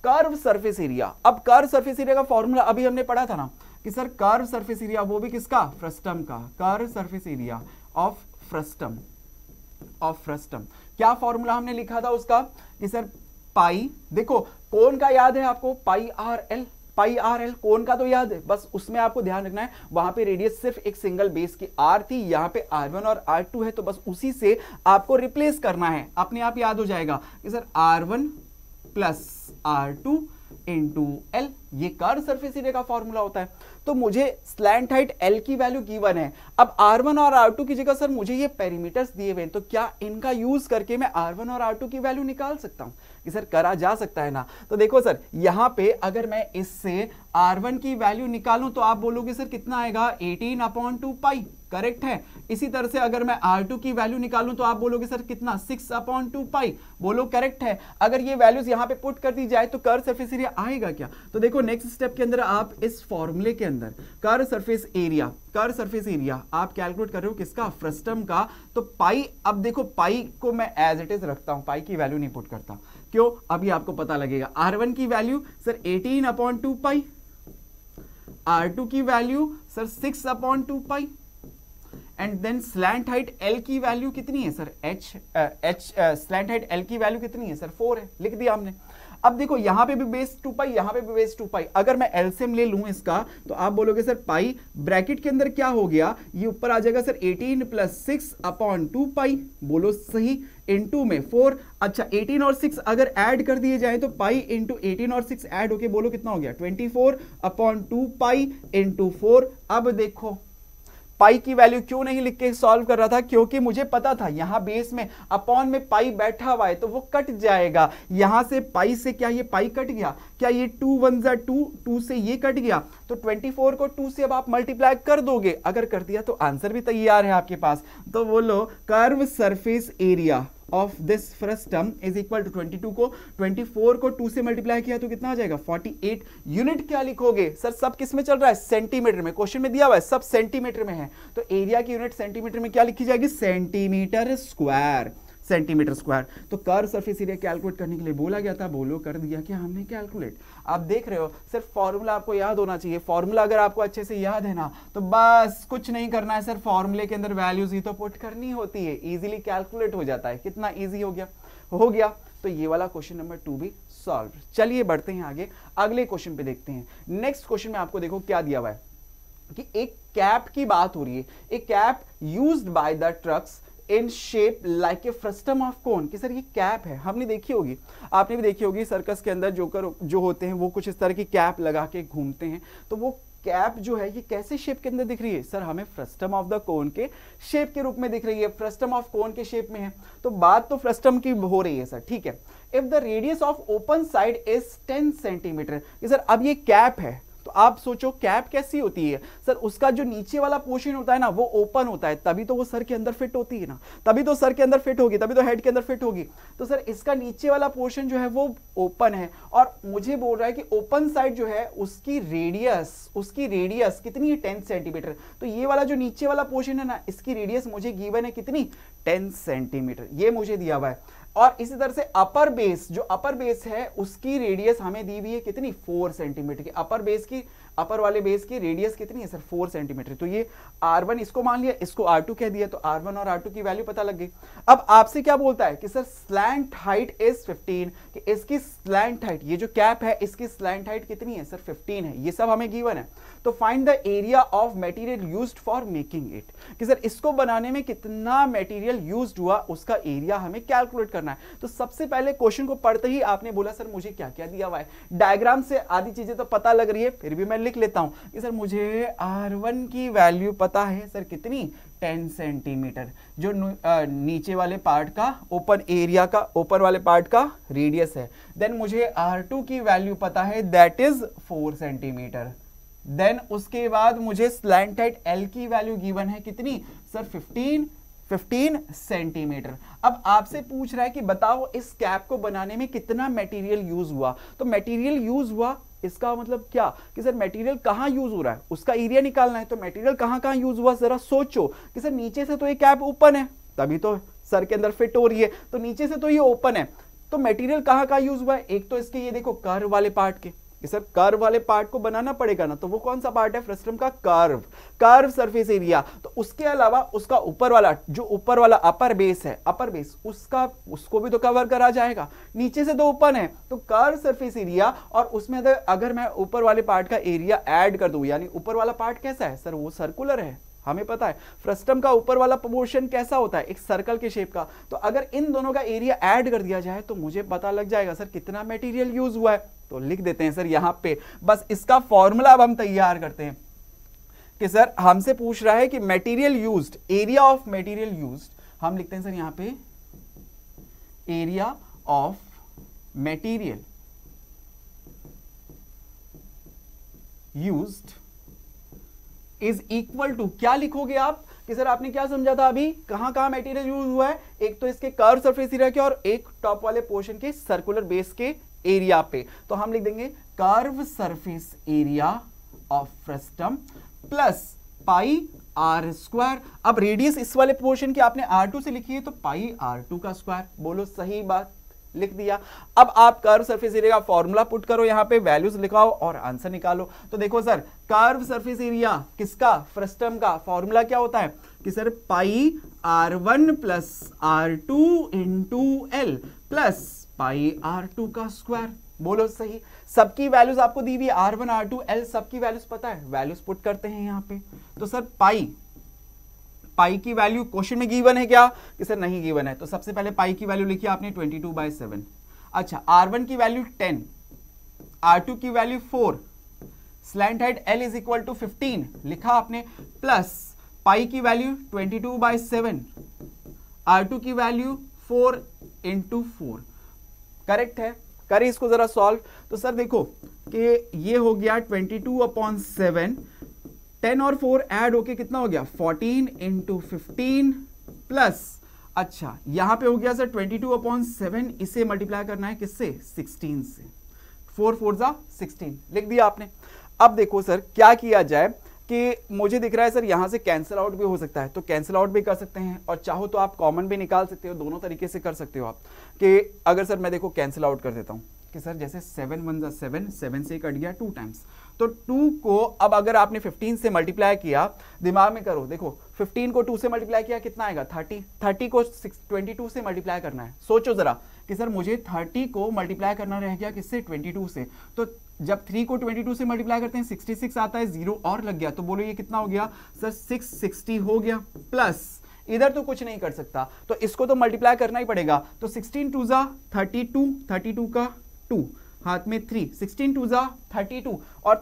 S1: कर्व सरफेस एरिया। अब कर्व सरफेस एरिया का फॉर्मूला अभी हमने पढ़ा था ना कि सर कर्व सरफेस एरिया, वो भी किसका, फ्रस्टम का, curve surface area of frustum. क्या फॉर्मूला हमने लिखा था उसका, कि सर पाई, देखो कोन का याद है आपको, पाई आर एल, पाई आर एल कोन का तो याद है, बस उसमें आपको ध्यान रखना है वहां पे रेडियस सिर्फ एक सिंगल बेस की आर थी, यहाँ पे R1 और R2 है, तो बस उसी से आपको रिप्लेस करना है, अपने आप याद हो जाएगा कि sir R1 plus R2 into L, ये कर्व सरफेस एरिया का फॉर्मूला होता है। तो मुझे स्लैंट हाइट एल की वैल्यू गिवन है, अब R1 और R2 की जगह सर मुझे ये पेरीमीटर्स दिए हुए हैं, तो क्या इनका यूज करके मैं R1 और R2 की वैल्यू निकाल सकता हूं कि सर करा जा सकता है ना? तो देखो सर यहां पे अगर मैं इससे R1 की वैल्यू निकालूं तो आप बोलोगे सर कितना आएगा 18/2 पाई, करेक्ट है। इसी तरह से अगर मैं R2 की वैल्यू निकालूं तो आप बोलोगे सर कितना 6/2 पाई, बोलो करेक्ट है। अगर ये वैल्यूज यहां पे पुट कर दी जाए तो कर्व सरफेस एरिया आएगा क्या? तो देखो नेक्स्ट स्टेप के अंदर आप इस फॉर्मूले के अंदर कर्व सरफेस एरिया आप कैलकुलेट कर रहे हो किसका, फ्रस्टम का। तो पाई, अब देखो पाई को मैं एज इट इज रखता हूं, पाई की वैल्यू नहीं पुट करता, क्यों? अभी आपको पता लगेगा। R1 की वैल्यू सर 18/2 पाई, R2 की value sir 6/2 pi, and then slant height L की वैल्यू कितनी है सर, स्लैंट हाइट L की वैल्यू कितनी है सर 4 है, लिख दिया हमने। अब देखो यहां पे भी बेस 2 पाई, यहां पे भी बेस 2 पाई, अगर मैं एलसीएम ले लूं इसका तो आप बोलोगे सर पाई ब्रैकेट के अंदर क्या हो गया, ये ऊपर आ जाएगा सर 18 प्लस 6/2 पाई, बोलो सही, इनटू में 4। अच्छा 18 और 6 अगर ऐड कर दिए जाए तो पाई इंटू 18 और 6 ऐड होके बोलो कितना हो गया 24/2 पाई इंटू 4। अब देखो पाई की वैल्यू क्यों नहीं लिख के सॉल्व कर रहा था, क्योंकि मुझे पता था यहां बेस में अपॉन में पाई बैठा हुआ है तो वो कट जाएगा, यहां से पाई से क्या ये पाई कट गया, क्या ये 2 1 जा 2, 2 से ये कट गया, तो 24 को 2 से अब आप मल्टीप्लाई कर दोगे, अगर कर दिया तो आंसर भी तैयार है आपके पास। तो बोलो curve surface area of this frustum is equal to 22 को 24 को 2 से मल्टीप्लाई किया तो कितना आ जाएगा 48। यूनिट क्या लिखोगे सर, सब किस में चल रहा है, सेंटीमीटर में, क्वेश्चन में दिया हुआ है सब सेंटीमीटर में है, तो एरिया की यूनिट सेंटीमीटर में क्या लिखी जाएगी, सेंटीमीटर स्क्वायर, सेंटीमीटर स्क्वायर। तो कर्व सरफेस एरिया कैलकुलेट करने के लिए बोला गया था, बोलो कर दिया क्या हमने कैलकुलेट। आप देख रहे हो सिर्फ फॉर्मूला आपको याद होना चाहिए, फॉर्मूला अगर आपको अच्छे से याद है ना तो बस कुछ नहीं करना है सर, फॉर्मूले के अंदर वैल्यूज ही तो पुट करनी होती है, इजीली कैलकुलेट हो जाता है। कितना इजी हो गया। तो ये वाला क्वेश्चन नंबर 2 भी सॉल्व। चलिए बढ़ते हैं आगे, अगले क्वेश्चन पे देखते हैं। नेक्स्ट क्वेश्चन में आपको देखो क्या दिया हुआ है कि एक कैप की बात हो रही है, एक cap used by the trucks in shape like a frustum of कोन, कि सर ये कैप है, हमने देखी होगी, आपने भी देखी होगी सर्कस के अंदर जो होते हैं वो कुछ इस तरह की कैप लगा के घूमते हैं, तो वो कैप जो है ये कैसे शेप के अंदर दिख रही है, सर हमें फ्रस्टम ऑफ द कोन के शेप के रूप में दिख रही है, फ्रस्टम ऑफ कोन के शेप में है, तो बात तो फ्रस्टम की हो रही है सर, ठीक है। If the radius of open side is 10 centimetre, sir अब ये कैप है, तो आप सोचो कैप कैसी होती है सर, उसका जो नीचे वाला पोर्शन होता है ना वो ओपन होता है, तभी तो वो सर के अंदर फिट होती है ना, तभी तो सर के अंदर फिट होगी, तभी तो हेड के अंदर फिट होगी। तो सर इसका नीचे वाला पोर्शन जो है वो ओपन है, और मुझे बोल रहा है कि ओपन साइड जो है उसकी रेडियस कितनी है 10 सेंटीमीटर, तो ये वाला जो नीचे वाला पोर्शन है ना इसकी रेडियस मुझे गिवन है कितनी 10 सेंटीमीटर, ये मुझे दिया हुआ है। और इसी तरह से अपर बेस, जो अपर बेस है उसकी रेडियस हमें दी हुई है कितनी 4 सेंटीमीटर की, अपर वाले बेस की रेडियस कितनी है सर 4 सेंटीमीटर। तो ये R1 इसको मान लिया, इसको R2 कह दिया, तो R1 और R2 की वैल्यू पता लग गई। अब आपसे क्या बोलता है कि सर स्लैंट हाइट इज 15, कि इसकी स्लैंट हाइट, ये जो कैप है इसकी स्लैंट हाइट कितनी है सर 15 है, ये सब हमें गिवन है। तो find the area of material used for making it, कि सर इसको बनाने में कितना मटेरियल यूज्ड हुआ उसका एरिया हमें कैलकुलेट करना है। तो सबसे पहले क्वेश्चन को पढ़ते ही आपने बोला सर मुझे क्या क्या दिया हुआ है, डायग्राम से आधी चीजें तो पता लग रही है, फिर भी मैं लिख लेता हूं कि सर मुझे R1 की वैल्यू पता है सर कितनी 10 सेंटीमीटर, जो नीचे वाले पार्ट का ओपन एरिया का ऊपर वाले पार्ट का रेडियस है। देन मुझे R2 की वैल्यू पता है दैट इज 4 सेंटीमीटर। देन उसके बाद मुझे स्लैंट हाइट L की वैल्यू गिवन है कितनी सर 15 सेंटीमीटर। अब आपसे पूछ रहा है कि बताओ इस कैप को बनाने में कितना मटेरियल यूज हुआ, तो मटेरियल यूज हुआ इसका मतलब क्या कि सर मटेरियल कहां यूज हो रहा है उसका एरिया निकालना है, तो मटेरियल कहां यूज हुआ जरा सोचो कि सर नीचे से तो ये कैप ओपन है तभी तो सर के अंदर फिट हो रही है, तो नीचे से तो ये ओपन है, तो मटेरियल कहां यूज हुआ है, एक तो इसके ये देखो कर्व वाले पार्ट के, कि सर कर्व वाले पार्ट को बनाना पड़ेगा ना, तो वो कौन सा पार्ट है फ्रस्टम का? Curve surface area. तो उसके अलावा उसका ऊपर वाला, जो ऊपर वाला अपर बेस है, अपर बेस उसको भी तो कवर करा जाएगा, नीचे से तो ओपन है, तो कर्व सरफेस एरिया। और उसमें अगर मैं ऊपर वाले पार्ट का एरिया ऐड कर दूं, यानी ऊपर वाला पार्ट कैसा है सर? वो सर्कुलर है, हमें पता है फ्रस्टम का ऊपर वाला पोर्शन कैसा होता है, एक सर्कल के शेप का। तो अगर इन दोनों का एरिया ऐड कर दिया जाए तो मुझे पता लग जाएगा सर कितना मटेरियल यूज हुआ है। तो लिख देते हैं सर यहां पे, बस इसका फॉर्मूला अब हम तैयार करते हैं कि सर हमसे पूछ रहा है कि material used, area of material used, हम लिखते हैं सर यहां पे area of material used is equal to, क्या लिखोगे आप कि सर आपने क्या समझा था अभी, कहां कहां मटेरियल यूज हुआ है? एक तो इसके कर्व सरफेस एरिया के और एक टॉप वाले पोर्शन के सर्कुलर बेस के एरिया पे। तो हम लिख देंगे curve surface area of frustum plus pi r square. अब रेडियस इस वाले पोर्शन की आपने R2 से लिखी है, तो पाई R2 का स्क्वायर। बोलो सही बात, लिख दिया। अब आप कर्व सरफेस एरिया का फॉर्मूला पुट करो, यहां पे वैल्यूज लिखाओ और आंसर निकालो। तो देखो सर कर्व सरफेस एरिया किसका? फ्रस्टम का। फॉर्मूला क्या होता है कि sir pi R1 plus R2 into L plus pi R2 का स्क्वायर। बोलो सही। सबकी वैल्यूज आपको दी हुई, R1 R2 L सबकी वैल्यूज पता है, वैल्यूज पुट करते हैं यहां पे। तो सर पाई की वैल्यू क्वेश्चन में गिवन है क्या कि सर नहीं गिवन है, तो सबसे पहले पाई की वैल्यू लिखी आपने 22/7। अच्छा, R1 की वैल्यू 10, R2 की value 4, slant height L is equal to 15 लिखा आपने, प्लस पाई की वैल्यू 22/7, R2 की वैल्यू 4 इंटू 4। करेक्ट है? करें इसको जरा सॉल्व। तो सर देखो कि ये हो गया 22/7, 10 और 4 ऐड होके कितना हो गया 14 इंटू 15 प्लस, अच्छा यहां पे हो गया सर 22/7, इसे मल्टीप्लाई करना है किससे? 16 से। 4 4 जा 16 लिख दिया आपने। अब देखो सर क्या किया जाए कि मुझे दिख रहा है सर यहां से कैंसिल आउट भी हो सकता है, तो कैंसिल आउट भी कर सकते हैं और चाहो तो आप कॉमन भी निकाल सकते हो। दोनों तरीके से कर सकते हो आप कि अगर सर मैं देखो कैंसिल आउट कर देता हूं कि सर जैसे 7 1 7, 7 से कट गया 2 टाइम्स, तो 2 को अब अगर आपने 15 से मल्टीप्लाई किया, दिमाग में करो, देखो 15 को 2 से मल्टीप्लाई किया कितना आएगा 30, 30 को 22 से मल्टीप्लाई करना है। सोचो जरा कि सर मुझे 30 को मल्टीप्लाई करना रह गया किससे? 22 से। तो जब 3 को 22 से मल्टीप्लाई करते हैं 66 आता है, 0 और लग गया, तो बोलो ये कितना हो गया सर? 660 हो गया। प्लस इधर तो कुछ नहीं कर सकता, तो इसको तो मल्टीप्लाई करना ही पड़ेगा। तो 16 2 जा 32, 32 का 2, हाथ में 3, 16 2 जा 32, और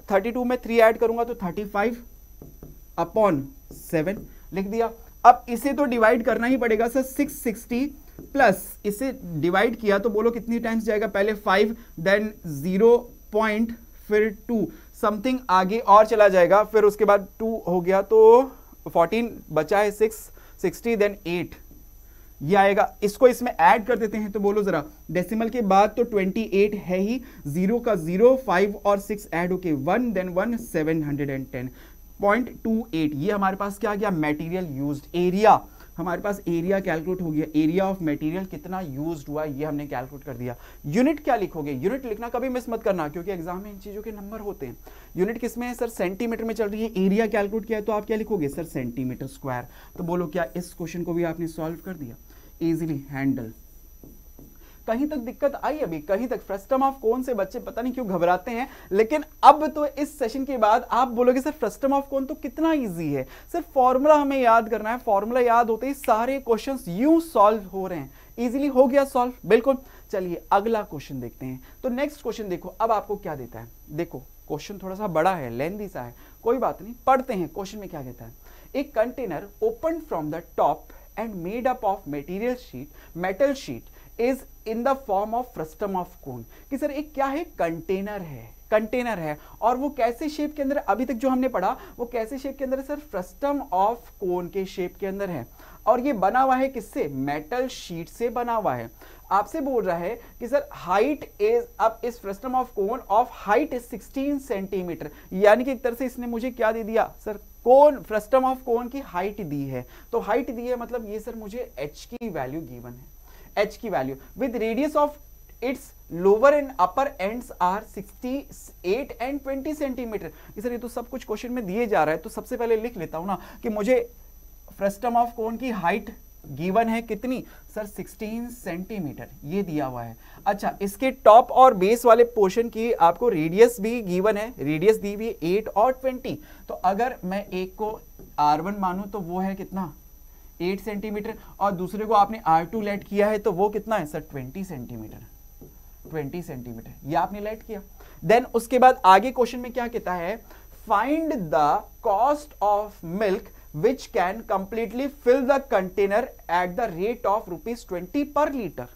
S1: 32 में 3 ऐड करूंगा तो 35/7 लिख दिया। अब इसे तो डिवाइड करना ही पड़ेगा सर, 660 प्लस इसे डिवाइड किया तो बोलो कितनी टाइम्स जाएगा? पहले 5, देन 0 पॉइंट, फिर 2, समथिंग आगे और चला जाएगा, फिर उसके बाद 2 हो गया तो 14 बचा है 6, 60 देन 8 ये आएगा। इसको इसमें ऐड कर देते हैं तो बोलो जरा, डेसिमल के बाद तो 28 है ही, 0 का 0, 5 और 6 ऐड होके 1, देन 1, 710.28। ये हमारे पास क्या आ गया? Material used. एरिया हमारे पास एरिया कैलकुलेट हो गया, एरिया ऑफ मटेरियल कितना यूज्ड हुआ ये हमने कैलकुलेट कर दिया। यूनिट क्या लिखोगे? यूनिट लिखना कभी मिस मत करना, क्योंकि एग्जाम में इन चीजों के नंबर होते हैं। यूनिट किसमें है सर? सेंटीमीटर में चल रही है। एरिया कैलकुलेट किया है तो आप क्या लिखोगे सर? Centimetre square. तो बोलो क्या इस क्वेश्चन को भी आपने सॉल्व कर दिया? Easily handle. कहीं तक दिक्कत आई? अभी कहीं तक फ्रस्टम ऑफ कोन से बच्चे पता नहीं क्यों घबराते हैं, लेकिन अब तो इस सेशन के बाद आप बोलोगे सर फ्रस्टम ऑफ कोन तो कितना इजी है, सिर्फ फॉर्मूला हमें याद करना है, फॉर्मूला याद होते ही सारे क्वेश्चंस यूं सॉल्व हो रहे हैं। इजीली हो गया सॉल्व, बिल्कुल। चलिए अगला क्वेश्चन देखते हैं। तो नेक्स्ट क्वेश्चन देखो, अब आपको क्या देता है। देखो क्वेश्चन थोड़ा सा बड़ा है, लेंथी सा है, कोई बात नहीं, पढ़ते हैं क्वेश्चन में क्या कहता है। एक container open from the top and made up of metal sheet is in the form of frustum of cone। कि सर एक क्या है? कंटेनर है और वो कैसे शेप के अंदर? अभी तक जो हमने पढ़ा वो कैसे शेप के अंदर है सर? फ्रस्टम ऑफ कोन के शेप के अंदर है, और ये बना हुआ है किससे? मेटल शीट से बना हुआ है। आपसे बोल रहा है कि सर हाइट इज, अब इस frustum of cone of height is 16 centimetre, यानी कि एक तरह से इसने मुझे क्या दे दिया सर? कोन, फ्रस्टम ऑफ कोन की हाइट दी है। तो हाइट दी है मतलब ये सर मुझे h की वैल्यू गिवन है, h की value with radius of its lower and upper ends are 68 and 20 centimetre. Sir ये तो सब कुछ क्वेश्चन में दिए जा रहा है, तो सबसे पहले लिख लेता हूं ना कि मुझे फ्रस्टम ऑफ कोन की हाइट गिवन है कितनी सर 16 सेंटीमीटर, ये दिया हुआ है। अच्छा, इसके टॉप और बेस वाले पोर्शन की आपको रेडियस भी गिवन है, रेडियस दी हुई है 8 और 20। तो अगर मैं एक को R1 मानूं तो वो है कितना 8 सेंटीमीटर, और दूसरे को आपने R2 लेट किया है तो वो कितना है सर 20 सेंटीमीटर, 20 सेंटीमीटर ये आपने लेट किया। देन उसके बाद आगे क्वेश्चन में क्या कहता है, find the cost of milk which can completely fill the container at the rate of ₹20 per liter।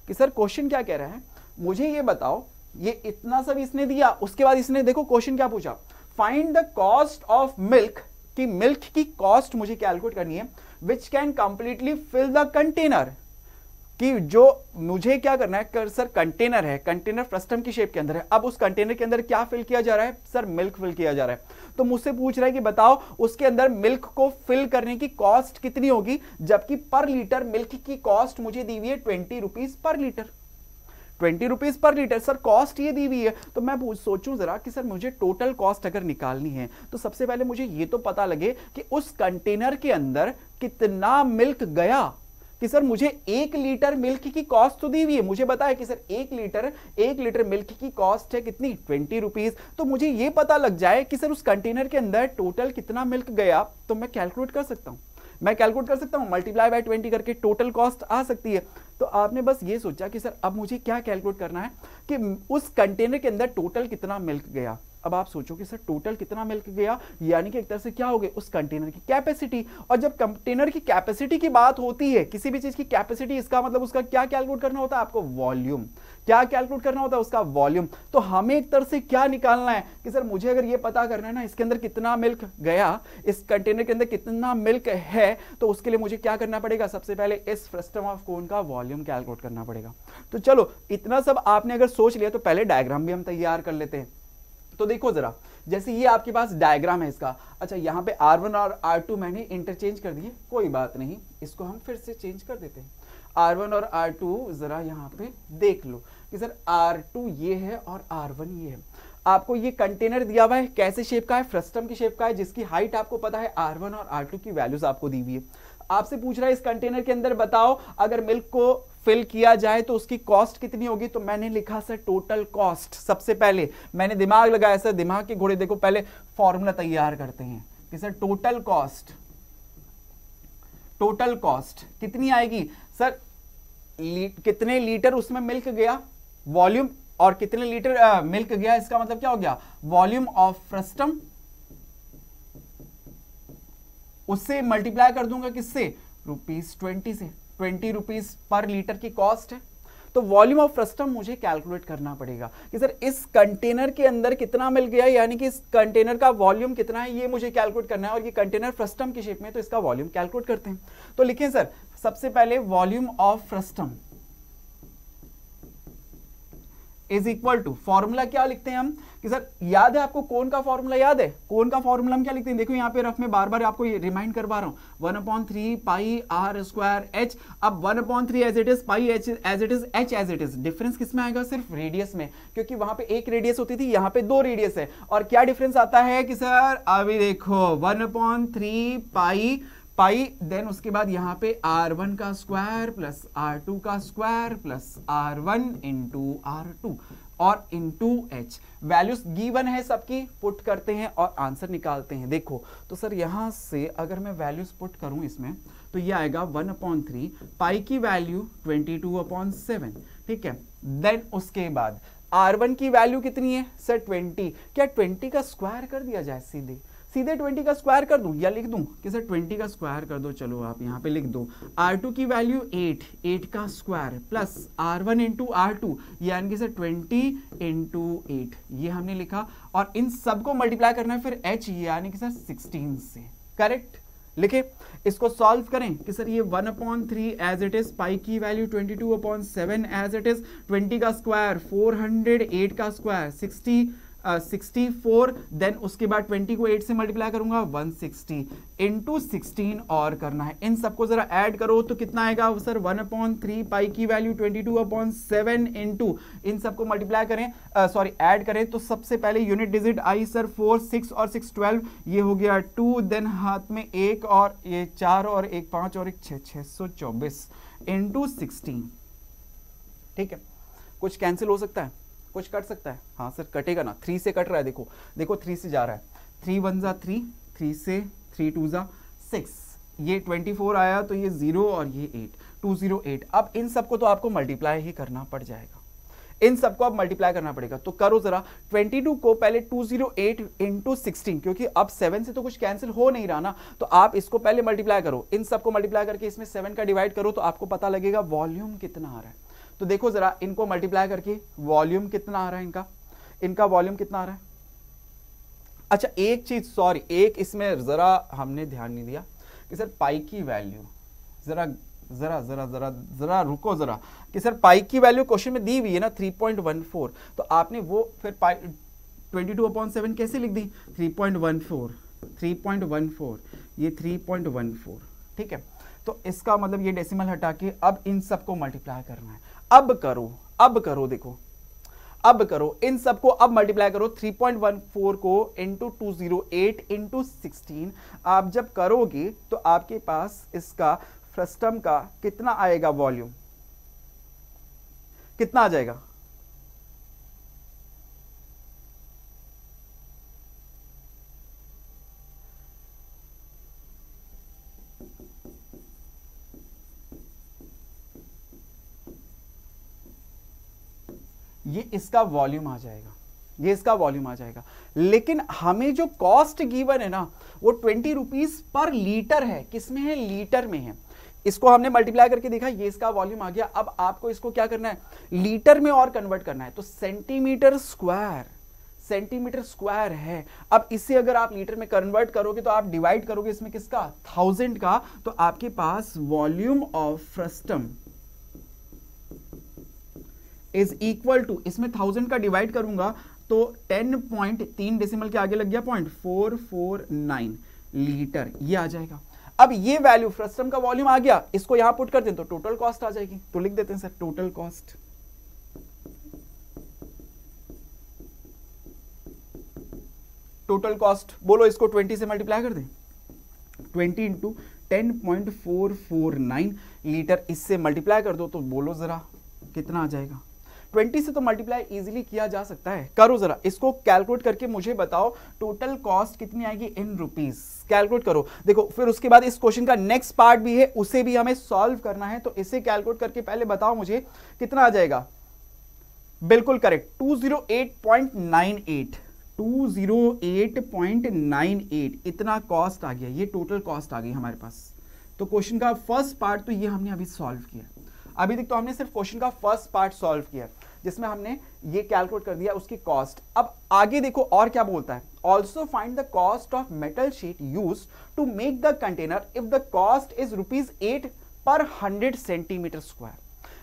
S1: कि सर क्वेश्चन क्या कह रहा है, मुझे ये बताओ, ये इतना सब इसने दिया, उसके बाद इसने देखो क्वेश्चन क्या पूछा, find the cost of milk, कि मिल्क की कॉस्ट मुझे कैलकुलेट करनी है, which can completely fill the container, कि जो मुझे क्या करना है सर, कंटेनर है, कंटेनर फ्रस्टम की शेप के अंदर है, अब उस कंटेनर के अंदर क्या फिल किया जा रहा है सर, मिल्क फिल किया जा रहा है। तो मुझसे पूछ रहा है कि बताओ उसके अंदर मिल्क को फिल करने की कॉस्ट कितनी होगी, जबकि पर लीटर मिल्क की कॉस्ट मुझे दी हुई है 20 rupees per litre, 20 rupees per litre sir cost ये दी हुई है। तो मैं सोचूं जरा कि सर मुझे टोटल कॉस्ट अगर निकालनी है तो सबसे पहले मुझे ये तो पता लगे कि उस कंटेनर के अंदर कितना मिल्क गया, कि सर मुझे 1 लीटर मिल्क की कॉस्ट तो दी हुई है, मुझे बताया कि सर 1 लीटर मिल्क की कॉस्ट है कितनी 20 रुपीज। तो मुझे ये पता लग जाए कि सर उस कंटेनर के अंदर टोटल कितना मिल्क गया, तो मैं कैलकुलेट कर सकता हूं, मल्टीप्लाई बाय 20 करके टोटल कॉस्ट आ सकती है। तो आपने बस ये सोचा कि सर अब मुझे क्या कैलकुलेट करना है कि उस कंटेनर के अंदर टोटल कितना मिल्क गया। अब आप सोचो कि सर टोटल कितना मिल्क गया, यानी कि एक तरह से क्या हो गया उस कंटेनर की कैपेसिटी, और जब कंटेनर की कैपेसिटी की बात होती है, किसी भी चीज की कैपेसिटी, इसका मतलब उसका क्या कैलकुलेट करना होता है आपको, वॉल्यूम। क्या कैलकुलेट करना होता है उसका, वॉल्यूम। तो हमें एक तरह से क्या निकालना है कि सर मुझे अगर ये पता करना है ना इसके अंदर कितना मिल्क गया, इस कंटेनर के अंदर कितना मिल्क है, तो उसके लिए मुझे क्या करना पड़ेगा, सबसे पहले इस फ्रस्टम ऑफ कोन का वॉल्यूम कैलकुलेट करना पड़ेगा। तो चलो इतना सब आपने अगर सोच लिया तो पहले डायग्राम भी हम तैयार कर लेते हैं। तो देखो जरा, जैसे ये आपके पास डायग्राम है इसका, अच्छा यहाँ पे R1 और R2 मैंने इंटरचेंज कर दिए, कोई बात नहीं, इसको हम फिर से चेंज कर देते हैं। R1 और R2 जरा यहाँ पे देख लो कि सर R2 ये है और R1 ये है। आपको ये कंटेनर दिया हुआ है, कैसे शेप का है, फ्रस्टम की शेप का है, जिसकी हाइट आपको पता है, R1 और R2 की वैल्यूज आपको दी हुई है। आपसे पूछ रहा है इस कंटेनर के अंदर बताओ अगर मिल्क को फिल किया जाए तो उसकी कॉस्ट कितनी होगी। तो मैंने लिखा सर टोटल कॉस्ट, सबसे पहले मैंने दिमाग लगाया सर, दिमाग के घोड़े देखो, पहले फॉर्मूला तैयार करते हैं कि सर टोटल कॉस्ट कितनी आएगी सर, कितने लीटर उसमें मिल्क गया, वॉल्यूम, और कितने लीटर मिल्क गया, इसका मतलब क्या हो गया, वॉल्यूम ऑफ फ्रस्टम, उससे मल्टीप्लाई कर दूंगा किससे, ₹20 से, 20 रुपीज पर लीटर की कॉस्ट है। तो वॉल्यूम ऑफ फ्रस्टम मुझे कैलकुलेट करना पड़ेगा कि सर इस कंटेनर के अंदर कितना मिल गया, यानी कि इस कंटेनर का वॉल्यूम कितना है, ये मुझे कैलकुलेट करना है। और ये कंटेनर फ्रस्टम की शेप में, तो इसका वॉल्यूम कैलकुलेट करते हैं। तो लिखें सर सबसे पहले volume of frustum is equal to, formula क्या लिखते हैं हम कि सर याद है आपको कोन का फॉर्मूला याद है, कोन का फॉर्मूला हम क्या लिखते हैं, देखो यहाँ पे रफ में बार बार आपको ये रिमाइंड करवा रहा हूँ, 1/3 पाई r स्क्वायर h। अब 1/3 as it is, pi h as it is, h as it is. Difference किसमें आएगा, सिर्फ रेडियस में, क्योंकि वहां पे एक रेडियस होती थी, यहाँ पे 2 रेडियस है। और क्या डिफरेंस आता है कि सर अभी देखो 1/3 पाई, देन उसके बाद यहाँ पे R1 का स्क्वायर प्लस R2 का square plus R1 into R2 और इंटू H। वैल्यूज गिवन है सबकी, पुट करते हैं और आंसर निकालते हैं। देखो तो सर यहां से अगर मैं वैल्यूज पुट करूं इसमें, तो ये आएगा 1/3, पाई की वैल्यू 22/7, ठीक है। देन उसके बाद R1 की वैल्यू कितनी है सर 20, क्या 20 का स्क्वायर कर दिया जाए, सीधे 20 का स्क्वायर कर दूं, या लिख दूं कि सर 20 का स्क्वायर कर दो, चलो आप यहाँ पे लिख दो। R2 की वैल्यू 8 का square plus R1 into R2, यानी कि सर 20 इंटू 8, ये हमने लिखा। और इन सबको मल्टीप्लाई करना है फिर H, यानी कि सर 16 से, करेक्ट। लिखे, इसको सॉल्व करें कि सर ये 1/3 एज इट इज, पाई की वैल्यू 22/7 एज इट इज, 20 का स्क्वायर 400, 8 का स्क्वायर 60, 64, देन उसके बाद 20 को 8 से मल्टीप्लाई करूंगा 160 इंटू 16 और करना है। इन सबको जरा ऐड करो तो कितना आएगा सर 1/3 पाई की वैल्यू 22/7 इंटू इन सबको मल्टीप्लाई करें सॉरी ऐड करें तो सबसे पहले यूनिट डिजिट आई सर 4, 6 और 6 12, ये हो गया 2, देन हाथ में 1 और ये 4 और 1 5 और 1 6 624 इंटू 16। ठीक है, कुछ कैंसिल हो सकता है, कुछ कट सकता है, हाँ सर कटेगा ना, 3 से कट रहा है, देखो देखो 3 से जा रहा है, 3 1 जा 3, 3 से 3 2 जा 6, ये 24 आया तो ये 0 और ये 8 208। अब इन सबको तो आपको मल्टीप्लाई ही करना पड़ जाएगा, इन सबको अब मल्टीप्लाई करना पड़ेगा। तो करो जरा 22 को पहले 208 इंटू 16, क्योंकि अब 7 से तो कुछ कैंसिल हो नहीं रहा ना, तो आप इसको पहले मल्टीप्लाई करो, इन सबको मल्टीप्लाई करके इसमें 7 का डिवाइड करो तो आपको पता लगेगा वॉल्यूम कितना आ रहा है। तो देखो जरा इनको मल्टीप्लाई करके वॉल्यूम कितना आ रहा है, इनका वॉल्यूम कितना आ रहा है। अच्छा एक चीज सॉरी, एक इसमें जरा हमने ध्यान नहीं दिया कि सर पाई की वैल्यू जरा जरा जरा जरा जरा रुको जरा कि सर पाई की वैल्यू क्वेश्चन में दी हुई है ना 3.14, तो आपने वो फिर पाई 22/7 कैसे लिख दी 3.14 ये 3.14। ठीक है, तो इसका मतलब ये डेसिमल हटा के अब इन सबको मल्टीप्लाई करना है। अब करो देखो, अब करो इन सबको, अब मल्टीप्लाई करो 3.14 को इंटू 208 इंटू 16। आप जब करोगे तो आपके पास इसका फ्रस्टम का कितना आएगा, वॉल्यूम कितना आ जाएगा। ये इसका वॉल्यूम आ जाएगा, ये इसका वॉल्यूम आ जाएगा। लेकिन हमें जो कॉस्ट गिवन है ना वो 20 रुपीज पर लीटर है, किसमें है, लीटर में है। इसको हमने मल्टीप्लाई करके देखा, ये इसका वॉल्यूम आ गया। अब आपको इसको क्या करना है, लीटर में और कन्वर्ट करना है, तो सेंटीमीटर स्क्वायर है। अब इसे अगर आप लीटर में कन्वर्ट करोगे तो आप डिवाइड करोगे इसमें किसका, 1000 का, तो आपके पास volume of frustum is equal to, इसमें 1000 का डिवाइड करूंगा तो 10.3 डेसिमल के आगे लग गया 0.449 लीटर, ये आ जाएगा। अब ये वैल्यू फ्रस्टम का वॉल्यूम आ गया, इसको यहां पुट कर दें तो टोटल कॉस्ट आ जाएगी। तो लिख देते हैं sir total cost, total cost बोलो, इसको 20 से मल्टीप्लाई कर दें, 20 इंटू 10.449 लीटर, इससे मल्टीप्लाई कर दो तो बोलो जरा कितना आ जाएगा। 20 से तो मल्टीप्लाई इजीली किया जा सकता है, करो जरा इसको कैलकुलेट करके मुझे बताओ टोटल कॉस्ट कितनी आएगी इन रुपीस, कैलकुलेट करो। देखो फिर उसके बाद इस क्वेश्चन का नेक्स्ट पार्ट भी है, उसे भी हमें सॉल्व करना है, तो इसे कैलकुलेट करके पहले बताओ मुझे कितना आ जाएगा। बिल्कुल करेक्ट, 208.98 208.98 इतना कॉस्ट आ गया, ये टोटल कॉस्ट आ गई हमारे पास। तो क्वेश्चन का फर्स्ट पार्ट तो ये हमने अभी सॉल्व किया, अभी तक तो हमने सिर्फ क्वेश्चन का फर्स्ट पार्ट सॉल्व किया जिसमें हमने ये कैलकुलेट कर दिया उसकी कॉस्ट। अब आगे देखो और क्या बोलता है, also find the cost of metal sheet used to make the container if the cost is ₹8 per 100 centimetre square.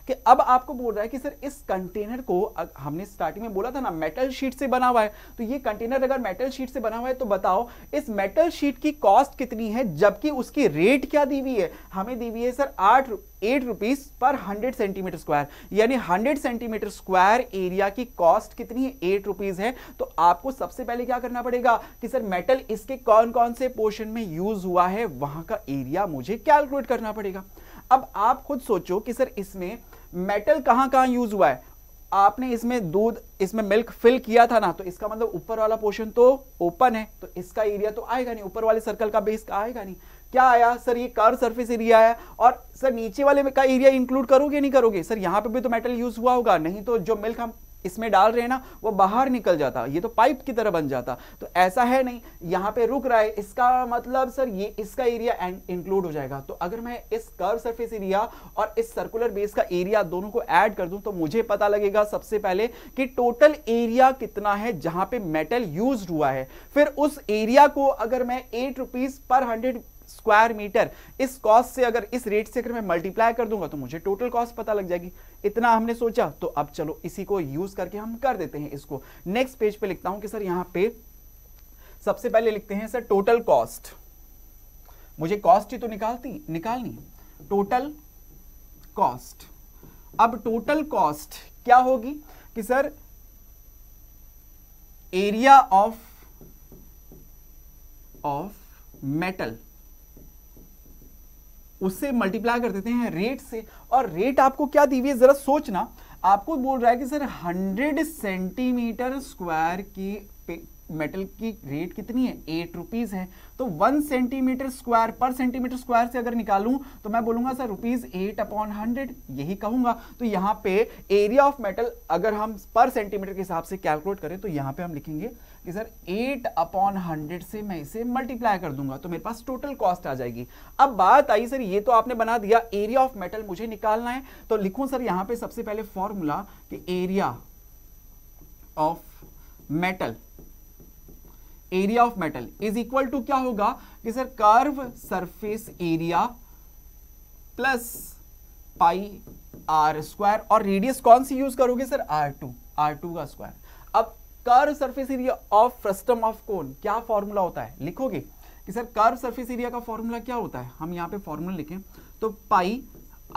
S1: कि अब आपको बोल रहा है कि सर इस कंटेनर को, हमने स्टार्टिंग में बोला था ना मेटल शीट से बना हुआ है, तो ये कंटेनर अगर मेटल शीट से बना हुआ है तो बताओ इस मेटल शीट की कॉस्ट कितनी है, जबकि उसकी रेट क्या दी हुई है, हमें दी हुई है सर 8 रुपीस पर 100 सेंटीमीटर स्क्वायर, यानी 100 सेंटीमीटर स्क्वायर एरिया की कॉस्ट कितनी है, 8 रुपीज है। तो आपको सबसे पहले क्या करना पड़ेगा कि सर मेटल इसके कौन कौन से पोर्शन में यूज हुआ है वहां का एरिया मुझे कैलकुलेट करना पड़ेगा। अब आप खुद सोचो कि सर इसमें मेटल कहां कहां यूज हुआ है, आपने इसमें दूध, इसमें मिल्क फिल किया था ना, तो इसका मतलब ऊपर वाला पोर्शन तो ओपन है, तो इसका एरिया तो आएगा नहीं, ऊपर वाले सर्कल का बेस का आएगा नहीं। क्या आया सर, ये कर्व सरफेस एरिया आया। और सर नीचे वाले का एरिया इंक्लूड करोगे नहीं करोगे, सर यहां पे भी तो मेटल यूज हुआ होगा, नहीं तो जो मिल्क हम इसमें डाल रहे हैं ना वो बाहर निकल जाता, ये तो पाइप की तरह बन जाता। तो ऐसा है नहीं, यहां पे रुक रहा है, इसका मतलब सर ये इसका एरिया इंक्लूड हो जाएगा। तो अगर मैं इस कर्व सरफेस एरिया और इस सर्कुलर बेस का एरिया दोनों को ऐड कर दूं तो मुझे पता लगेगा सबसे पहले कि टोटल एरिया कितना है जहां पे मेटल यूज हुआ है। फिर उस एरिया को अगर मैं 8 रुपीज पर 100 स्क्वायर मीटर। इस कॉस्ट से अगर, इस रेट से अगर मैं मल्टीप्लाई कर दूंगा तो मुझे टोटल कॉस्ट पता लग जाएगी। इतना हमने सोचा, तो अब चलो इसी को यूज करके हम कर देते हैं इसको। नेक्स्ट पेज पे लिखता हूं कि सर यहां पे सबसे पहले लिखते हैं सर टोटल कॉस्ट। मुझे कॉस्ट ही तो निकालनी, टोटल कॉस्ट। अब टोटल कॉस्ट क्या होगी कि सर एरिया ऑफ मेटल, उससे मल्टीप्लाई कर देते हैं रेट से। और रेट आपको क्या दी हुई है जरा सोचना, आपको बोल रहा है कि सर 100 सेंटीमीटर स्क्वायर की मेटल की रेट कितनी है, 8 रुपीज है। तो 1 सेंटीमीटर स्क्वायर पर सेंटीमीटर स्क्वायर से अगर निकालूं तो मैं बोलूंगा सर ₹8/100, यही कहूंगा। तो यहां पे एरिया ऑफ मेटल अगर हम पर सेंटीमीटर के हिसाब से कैलकुलेट करें तो यहां पे हम लिखेंगे कि सर 8/100 से मैं इसे मल्टीप्लाई कर दूंगा तो मेरे पास टोटल कॉस्ट आ जाएगी। अब बात आई सर ये तो आपने बना दिया, एरिया ऑफ मेटल मुझे निकालना है, तो लिखूं सर यहां पे सबसे पहले फॉर्मूला कि area of metal, area of metal is equal to क्या होगा कि sir curve surface area plus pi r square, और रेडियस कौन सी यूज करोगे सर, R2 का स्क्वायर। अब curve surface area of frustum of cone क्या फॉर्मूला होता है, लिखोगे कि सर कर्व सरफेस एरिया का फॉर्मूला क्या होता है, हम यहां पे फॉर्मूला लिखें तो pi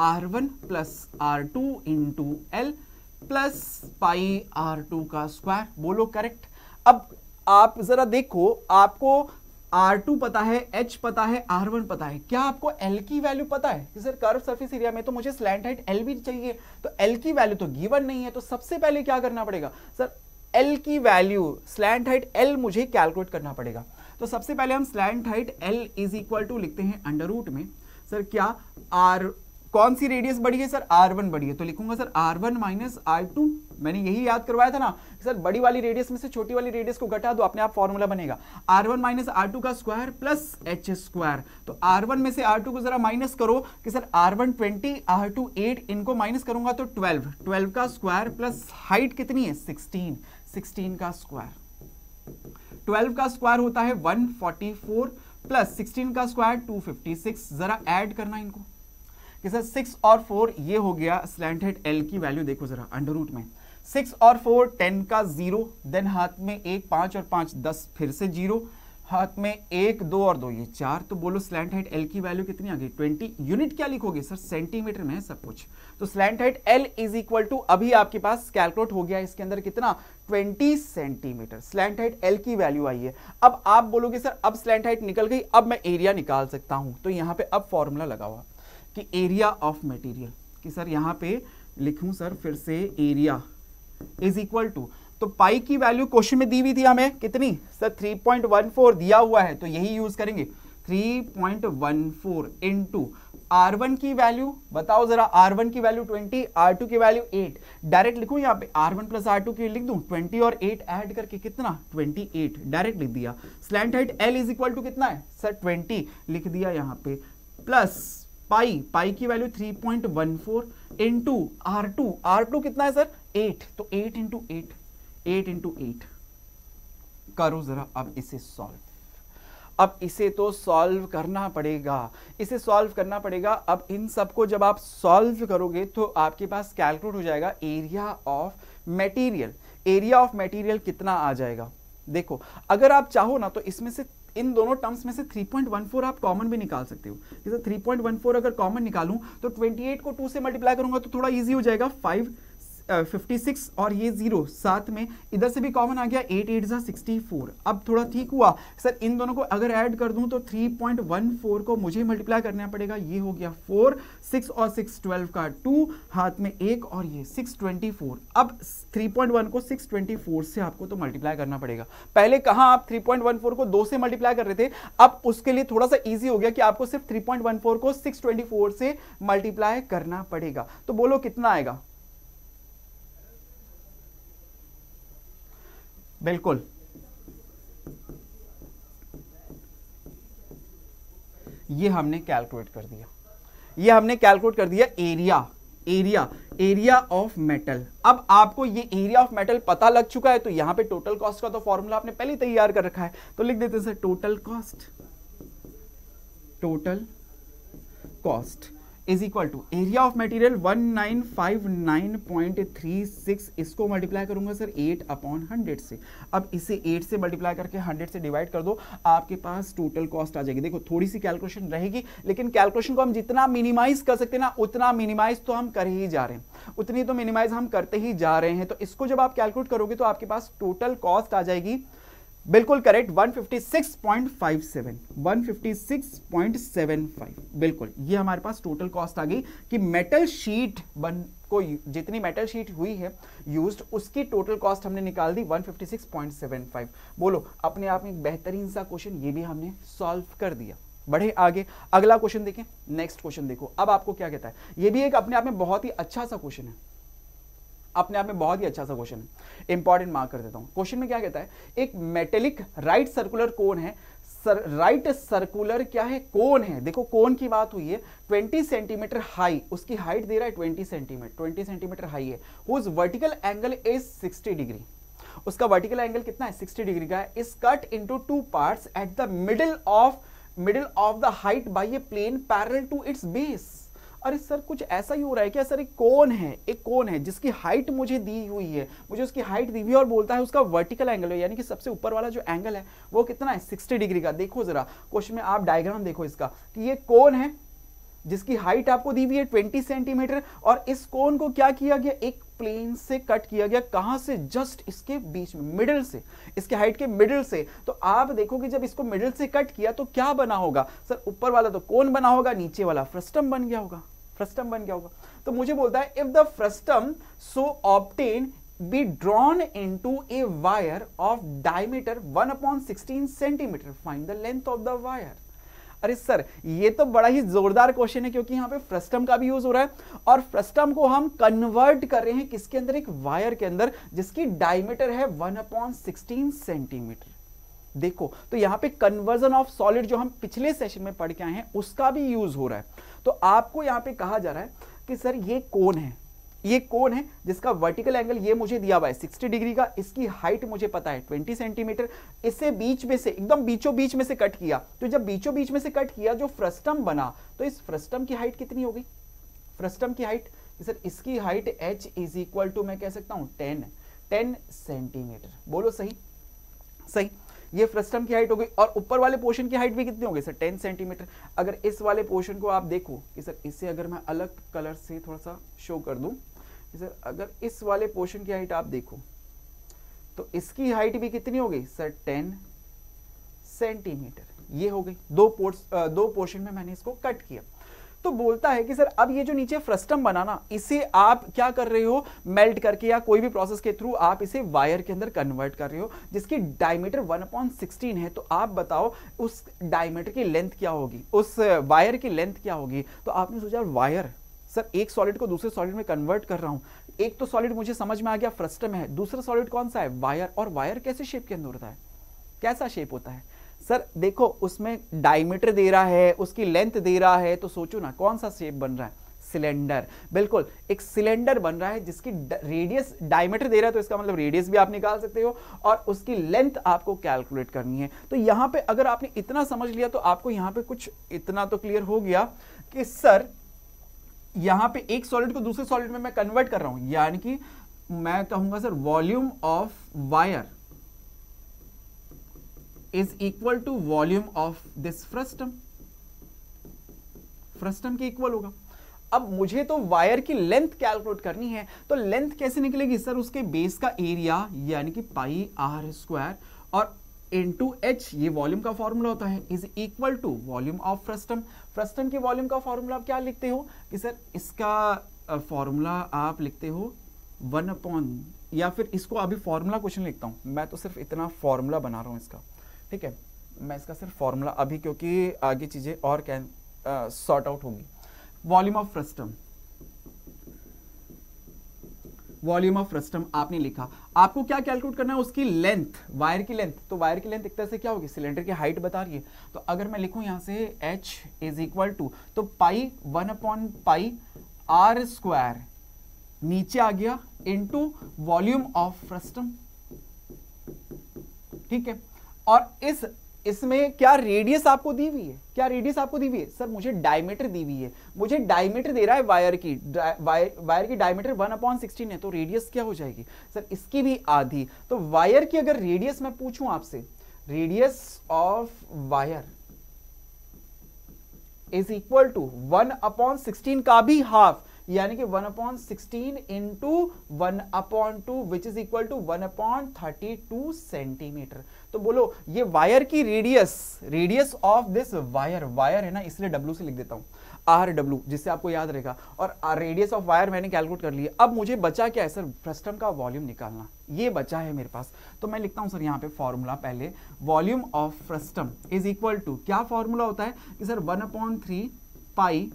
S1: R1 plus R2 into L plus pi R2 का स्क्वायर। बोलो करेक्ट। अब आप जरा देखो, आपको R2 पता है, H पता है, R1 पता है, क्या आपको L की वैल्यू पता है कि सर कर्व सरफेस एरिया में तो मुझे स्लैंट हाइट L भी चाहिए, तो L की वैल्यू तो गिवन नहीं है। तो सबसे पहले क्या करना पड़ेगा सर, L की वैल्यू, स्लैंट हाइट L मुझे कैलकुलेट करना पड़ेगा। तो सबसे पहले हम slant height L is equal to लिखते हैं अंडर रूट में सर क्या R, कौन सी रेडियस बढ़ी है सर, R1 बढ़ी है, तो लिखूंगा सर R1 माइनस R2। मैंने यही याद करवाया था ना सर, बड़ी वाली रेडियस में से छोटी वाली रेडियस को घटा दो, अपने आप फॉर्मूला बनेगा R1 माइनस R2 का स्क्वायर प्लस H स्क्वायर। तो R1 में से R2 को जरा माइनस करो कि सर R1 20, R2 8, इनको माइनस करूंगा तो 12 का स्क्वायर प्लस हाइट कितनी है 16 का स्क्वायर। 12 का स्क्वायर होता है 144 प्लस 16 का स्क्वायर 256। जरा ऐड करना इनको कि सर 6 और 4 ये हो गया स्लैंट हाइट L की वैल्यू, देखो जरा अंडर रूट में 6 और 4 10 का 0, देन हाथ में 1 5 और 5 10, फिर से 0, हाथ में 1 2 और 2 ये 4। तो बोलो स्लैंट हाइट L की वैल्यू कितनी आ गई 20। यूनिट क्या लिखोगे सर, सेंटीमीटर में है सब कुछ। तो slant height L is equal to, अभी आपके पास कैलकुलेट हो गया इसके अंदर कितना 20 सेंटीमीटर स्लैंट हाइट L की वैल्यू आई है। अब आप बोलोगे सर अब स्लैंट हाइट निकल गई, अब मैं एरिया निकाल सकता हूं। तो यहां पे अब फॉर्मूला लगा हुआ कि एरिया ऑफ मटेरियल, कि सर यहां पे लिखूं सर फिर से एरिया इज इक्वल टू, तो पाई की वैल्यू क्वेश्चन में दी हुई थी हमें कितनी सर 3.14 दिया हुआ है, तो यही यूज करेंगे 3.14 इंटू R1 की वैल्यू बताओ जरा, R1 की वैल्यू 20, R2 की वैल्यू 8। डायरेक्ट लिखूं यहाँ पे R1 प्लस R2 की लिख दूं 20 और 8 ऐड करके कितना 28, डायरेक्ट लिख दिया। Slant height L is equal to कितना है सर 20 लिख दिया यहाँ पे, प्लस पाई की वैल्यू 3.14 इंटू R2 कितना है सर 8, तो 8 इंटू 8 करो जरा। अब इसे सॉल्व, अब इसे तो सॉल्व करना पड़ेगा, इसे सॉल्व करना पड़ेगा। अब इन सबको जब आप सॉल्व करोगे तो आपके पास कैलकुलेट हो जाएगा area of material. Area of material कितना आ जाएगा, देखो अगर आप चाहो ना तो इसमें से इन दोनों टर्म्स में से 3.14 आप कॉमन भी निकाल सकते हो। जैसे 3.14 अगर कॉमन निकालूं तो 28 को 2 से मल्टीप्लाई करूंगा तो थोड़ा इजी हो जाएगा, 56 और ये 0 साथ में इधर से भी कॉमन आ गया, 8 8 जा 64। अब थोड़ा ठीक हुआ सर, इन दोनों को अगर ऐड कर दूं तो 3.14 को मुझे मल्टीप्लाई करना पड़ेगा, ये हो गया 4, 6 और 6 12 का 2, हाथ में 1 और ये 624। अब 3.1 को 624 से आपको तो मल्टीप्लाई करना पड़ेगा। पहले कहां आप 3.14 को 2 से मल्टीप्लाई कर रहे थे, अब उसके लिए थोड़ा सा इजी हो गया कि आपको सिर्फ 3.14 को 624 से मल्टीप्लाई करना पड़ेगा। तो बोलो कितना आएगा, बिल्कुल ये हमने कैलकुलेट कर दिया, ये हमने कैलकुलेट कर दिया एरिया ऑफ मेटल। अब आपको ये एरिया ऑफ मेटल पता लग चुका है, तो यहां पे टोटल कॉस्ट का तो फॉर्मूला आपने पहले तैयार कर रखा है, तो लिख देते हैं sir total cost is equal to area of material 1959.36, इसको मल्टीप्लाई करूंगा सर 8/100 से। अब इसे 8 से मल्टीप्लाई करके 100 से डिवाइड कर दो, आपके पास टोटल कॉस्ट आ जाएगी। देखो थोड़ी सी कैलकुलेशन रहेगी, लेकिन कैलकुलेशन को हम जितना मिनिमाइज कर सकते हैं ना, उतना मिनिमाइज तो हम कर ही जा रहे हैं, उतनी तो मिनिमाइज हम करते ही जा रहे हैं। तो इसको जब आप कैलकुलेट करोगे तो आपके पास टोटल कॉस्ट आ जाएगी, बिल्कुल करेक्ट, 156.57, 156.75, बिल्कुल ये हमारे पास टोटल कॉस्ट आ गई कि मेटल शीट को जितनी मेटल शीट हुई है यूज्ड, उसकी टोटल कॉस्ट हमने निकाल दी 156.75। बोलो, अपने आप में एक बेहतरीन सा क्वेश्चन ये भी हमने सॉल्व कर दिया। बढ़े आगे, अगला क्वेश्चन देखें, नेक्स्ट क्वेश्चन देखो। अब आपको क्या कहता है, ये भी एक अपने आप में बहुत ही अच्छा सा क्वेश्चन है, अपने आप में बहुत ही अच्छा सा क्वेश्चन है, इंपॉर्टेंट मार्क कर देता हूं। क्वेश्चन में क्या कहता है, एक मेटेलिक राइट सर्कुलर कोन है, राइट सर्कुलर क्या है, कोन है। देखो कोन की बात हुई है, 20 सेंटीमीटर हाई, उसकी हाइट दे रहा है 20 सेंटीमीटर हाई है, whose vertical angle is 60 degree, उसका वर्टिकल एंगल कितना है, 60 डिग्री का है, is cut into 2 parts at the middle of the height by a plane parallel to its base. अरे सर कुछ ऐसा ही हो रहा है क्या सर, एक कोन है जिसकी हाइट मुझे दी हुई है, मुझे उसकी हाइट दी हुई है और बोलता है उसका वर्टिकल एंगल है, यानी कि सबसे ऊपर वाला जो एंगल है वो कितना है, 60 डिग्री का। देखो जरा क्वेश्चन में आप डायग्राम देखो इसका, कि ये कोन है जिसकी हाइट आपको दी हुई है 20 सेंटीमीटर, और इस कोन को क्या किया गया, एक प्लेन से कट किया गया। कहां से, जस्ट इसके बीच में, मिडिल से, इसके हाइट के मिडिल से। तो आप देखो कि जब इसको मिडिल से कट किया तो क्या बना होगा सर, ऊपर वाला तो कोन बना होगा, नीचे वाला फ्रस्टम बन गया होगा, फ्रस्टम बन गया होगा। तो मुझे बोलता है if the frustum so obtain be drawn into a wire of diameter 1/16 centimetre, find the length of the wire. अरे सर ये तो बड़ा ही जोरदार क्वेश्चन है, क्योंकि यहां पे फ्रस्टम का भी यूज हो रहा है और फ्रस्टम को हम कन्वर्ट कर रहे हैं किसके अंदर, एक वायर के अंदर जिसकी डायमीटर है 1/16 सेंटीमीटर। देखो तो यहां पे कन्वर्जन ऑफ सॉलिड जो हम पिछले सेशन में पढ़ के आए हैं उसका भी यूज हो रहा है। तो आपको यहां पे कहा जा रहा है कि सर ये कोन है जिसका वर्टिकल एंगल ये मुझे दिया हुआ है 60 डिग्री का, इसकी हाइट मुझे पता है 20 सेंटीमीटर, इसे बीच में से, एकदम बीचों बीच में से कट किया। तो जब बीचों बीच में से कट किया जो फ्रस्टम बना, तो इस फ्रस्टम की हाइट कितनी हो गई, फ्रस्टम की हाइट सर, इसकी height h is equal to मैं कह सकता हूं 10 सेंटीमीटर। बोलो सही, सही, ये फ्रस्टम की हाइट हो गई। और ऊपर वाले पोर्शन की हाइट भी कितनी हो गई सर, 10 सेंटीमीटर। अगर इस वाले पोर्शन को आप देखो कि सर इसे अगर मैं अलग कलर से थोड़ा सा शो कर दूं, सर अगर इस वाले पोर्शन की हाइट आप देखो तो इसकी हाइट भी कितनी हो गई सर, 10 सेंटीमीटर। ये हो गई, दो पोर्शन में मैंने इसको कट किया। तो बोलता है कि सर अब ये जो नीचे फ्रस्टम बना ना, इसे आप क्या कर रहे हो, मेल्ट करके या कोई भी प्रोसेस के थ्रू आप इसे वायर के अंदर कन्वर्ट कर रहे हो जिसकी डायमीटर 1/16 है। तो आप बताओ उस डायमीटर की लेंथ क्या होगी, उस वायर की लेंथ क्या होगी। तो आपने सोचा वायर, सर एक सॉलिड को दूसरे सॉलिड में कन्वर्ट कर रहा हूं, एक तो सॉलिड मुझे समझ में आ गया फ्रस्टम है, दूसरा सॉलिड कौन सा है, वायर। और वायर कैसे शेप के अंदर होता है, कैसा शेप होता है सर, देखो उसमें डायमीटर दे रहा है, उसकी लेंथ दे रहा है, तो सोचो ना कौन सा शेप बन रहा है, सिलेंडर। बिल्कुल एक सिलेंडर बन रहा है जिसकी रेडियस, डायमीटर दे रहा है तो इसका मतलब रेडियस भी आप निकाल सकते हो और उसकी लेंथ आपको कैलकुलेट करनी है। तो यहां पे अगर आपने इतना समझ लिया तो आपको यहां पे कुछ इतना तो क्लियर हो गया कि सर यहां पे एक सॉलिड को दूसरे सॉलिड में मैं कन्वर्ट कर रहा हूं, यानी कि मैं कहूंगा sir volume of wire is equal to volume of this frustum, frustum के इक्वल होगा। अब मुझे तो वायर की लेंथ कैलकुलेट करनी है, तो लेंथ कैसे निकलेगी सर, उसके बेस का एरिया यानी कि पाई आर स्क्वायर और इनटू एच, ये वॉल्यूम का फॉर्मूला होता है, is equal to volume of frustum. Frustum के वॉल्यूम का फॉर्मूला आप क्या लिखते हो कि सर इसका फॉर्मूला आप लिखते हो 1/, या फिर इसको अभी फॉर्मूला क्वेश्चन लिखता हूं, मैं तो सिर्फ इतना फॉर्मूला बना रहा हूं इसका, ठीक है, मैं इसका सिर्फ फॉर्मूला अभी, क्योंकि आगे चीजें और कैन सॉर्ट आउट होगी। Volume of frustum, volume of frustum आपने लिखा, आपको क्या कैलकुलेट करना है, उसकी लेंथ, वायर की लेंथ। तो वायर की लेंथ एक तरह से क्या होगी, सिलेंडर की हाइट बता रही है। तो अगर मैं लिखूं यहां से h इज इक्वल टू, तो पाई 1/पाई आर स्क्वायर नीचे आ गया इनटू वॉल्यूम ऑफ फ्रस्टम, ठीक है। और इस इसमें क्या रेडियस आपको दी हुई है? क्या रेडियस आपको दी हुई है? सर मुझे डायमीटर दी हुई है, मुझे डायमीटर दे रहा है वायर की, वायर की डायमीटर 1/16 है, तो रेडियस क्या हो जाएगी सर? इसकी भी आधी। तो वायर की अगर रेडियस मैं पूछूं आपसे, radius of wire is equal to 1/16 का भी हाफ, यानी कि 1/16 into 1/2 which is equal to 1/32 centimetre. तो बोलो ये वायर की रेडियस ऑफ दिस वायर है ना, इसलिए डब्ल्यू से लिख देता हूं RW, जिससे आपको याद रहेगा। और रेडियस ऑफ वायर मैंने कैलकुलेट कर लिया। अब मुझे बचा क्या है सर? फ्रस्टम का वॉल्यूम निकालना, ये बचा है मेरे पास। तो मैं लिखता हूं सर यहाँ पे फॉर्मूला पहले, volume of frustum is equal to, क्या फॉर्मूला होता है कि sir 1/3 pi